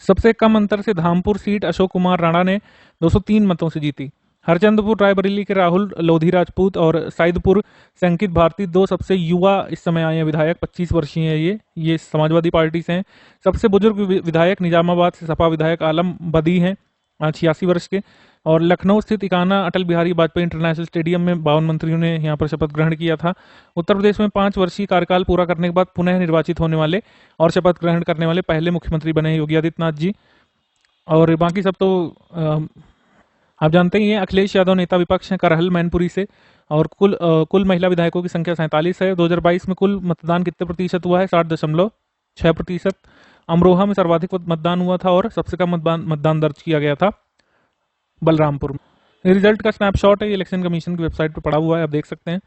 सबसे कम अंतर से धामपुर सीट अशोक कुमार राणा ने 203 मतों से जीती। हरचंदपुर रायबरेली के राहुल लोधी राजपूत और सईदपुर से अंकित भारती 2 सबसे युवा इस समय आए हैं विधायक, 25 वर्षीय हैं ये समाजवादी पार्टी से हैं। सबसे बुजुर्ग विधायक निजामाबाद से सपा विधायक आलम बदी हैं 86 वर्ष के। और लखनऊ स्थित इकाना अटल बिहारी वाजपेयी इंटरनेशनल स्टेडियम में 52 मंत्रियों ने यहाँ पर शपथ ग्रहण किया था। उत्तर प्रदेश में 5 वर्षीय कार्यकाल पूरा करने के बाद पुनः निर्वाचित होने वाले और शपथ ग्रहण करने वाले पहले मुख्यमंत्री बने योगी आदित्यनाथ जी। और बाकी सब तो आप जानते ही हैं। अखिलेश यादव नेता विपक्ष हैं करहल मैनपुरी से। और कुल महिला विधायकों की संख्या 47 है। 2022 में कुल मतदान कितने प्रतिशत हुआ है? 60.6%। अमरोहा में सर्वाधिक मतदान हुआ था और सबसे कम मतदान दर्ज किया गया था बलरामपुर में। रिजल्ट का स्नैपशॉट है, इलेक्शन कमीशन की वेबसाइट पर पड़ा हुआ है, आप देख सकते हैं।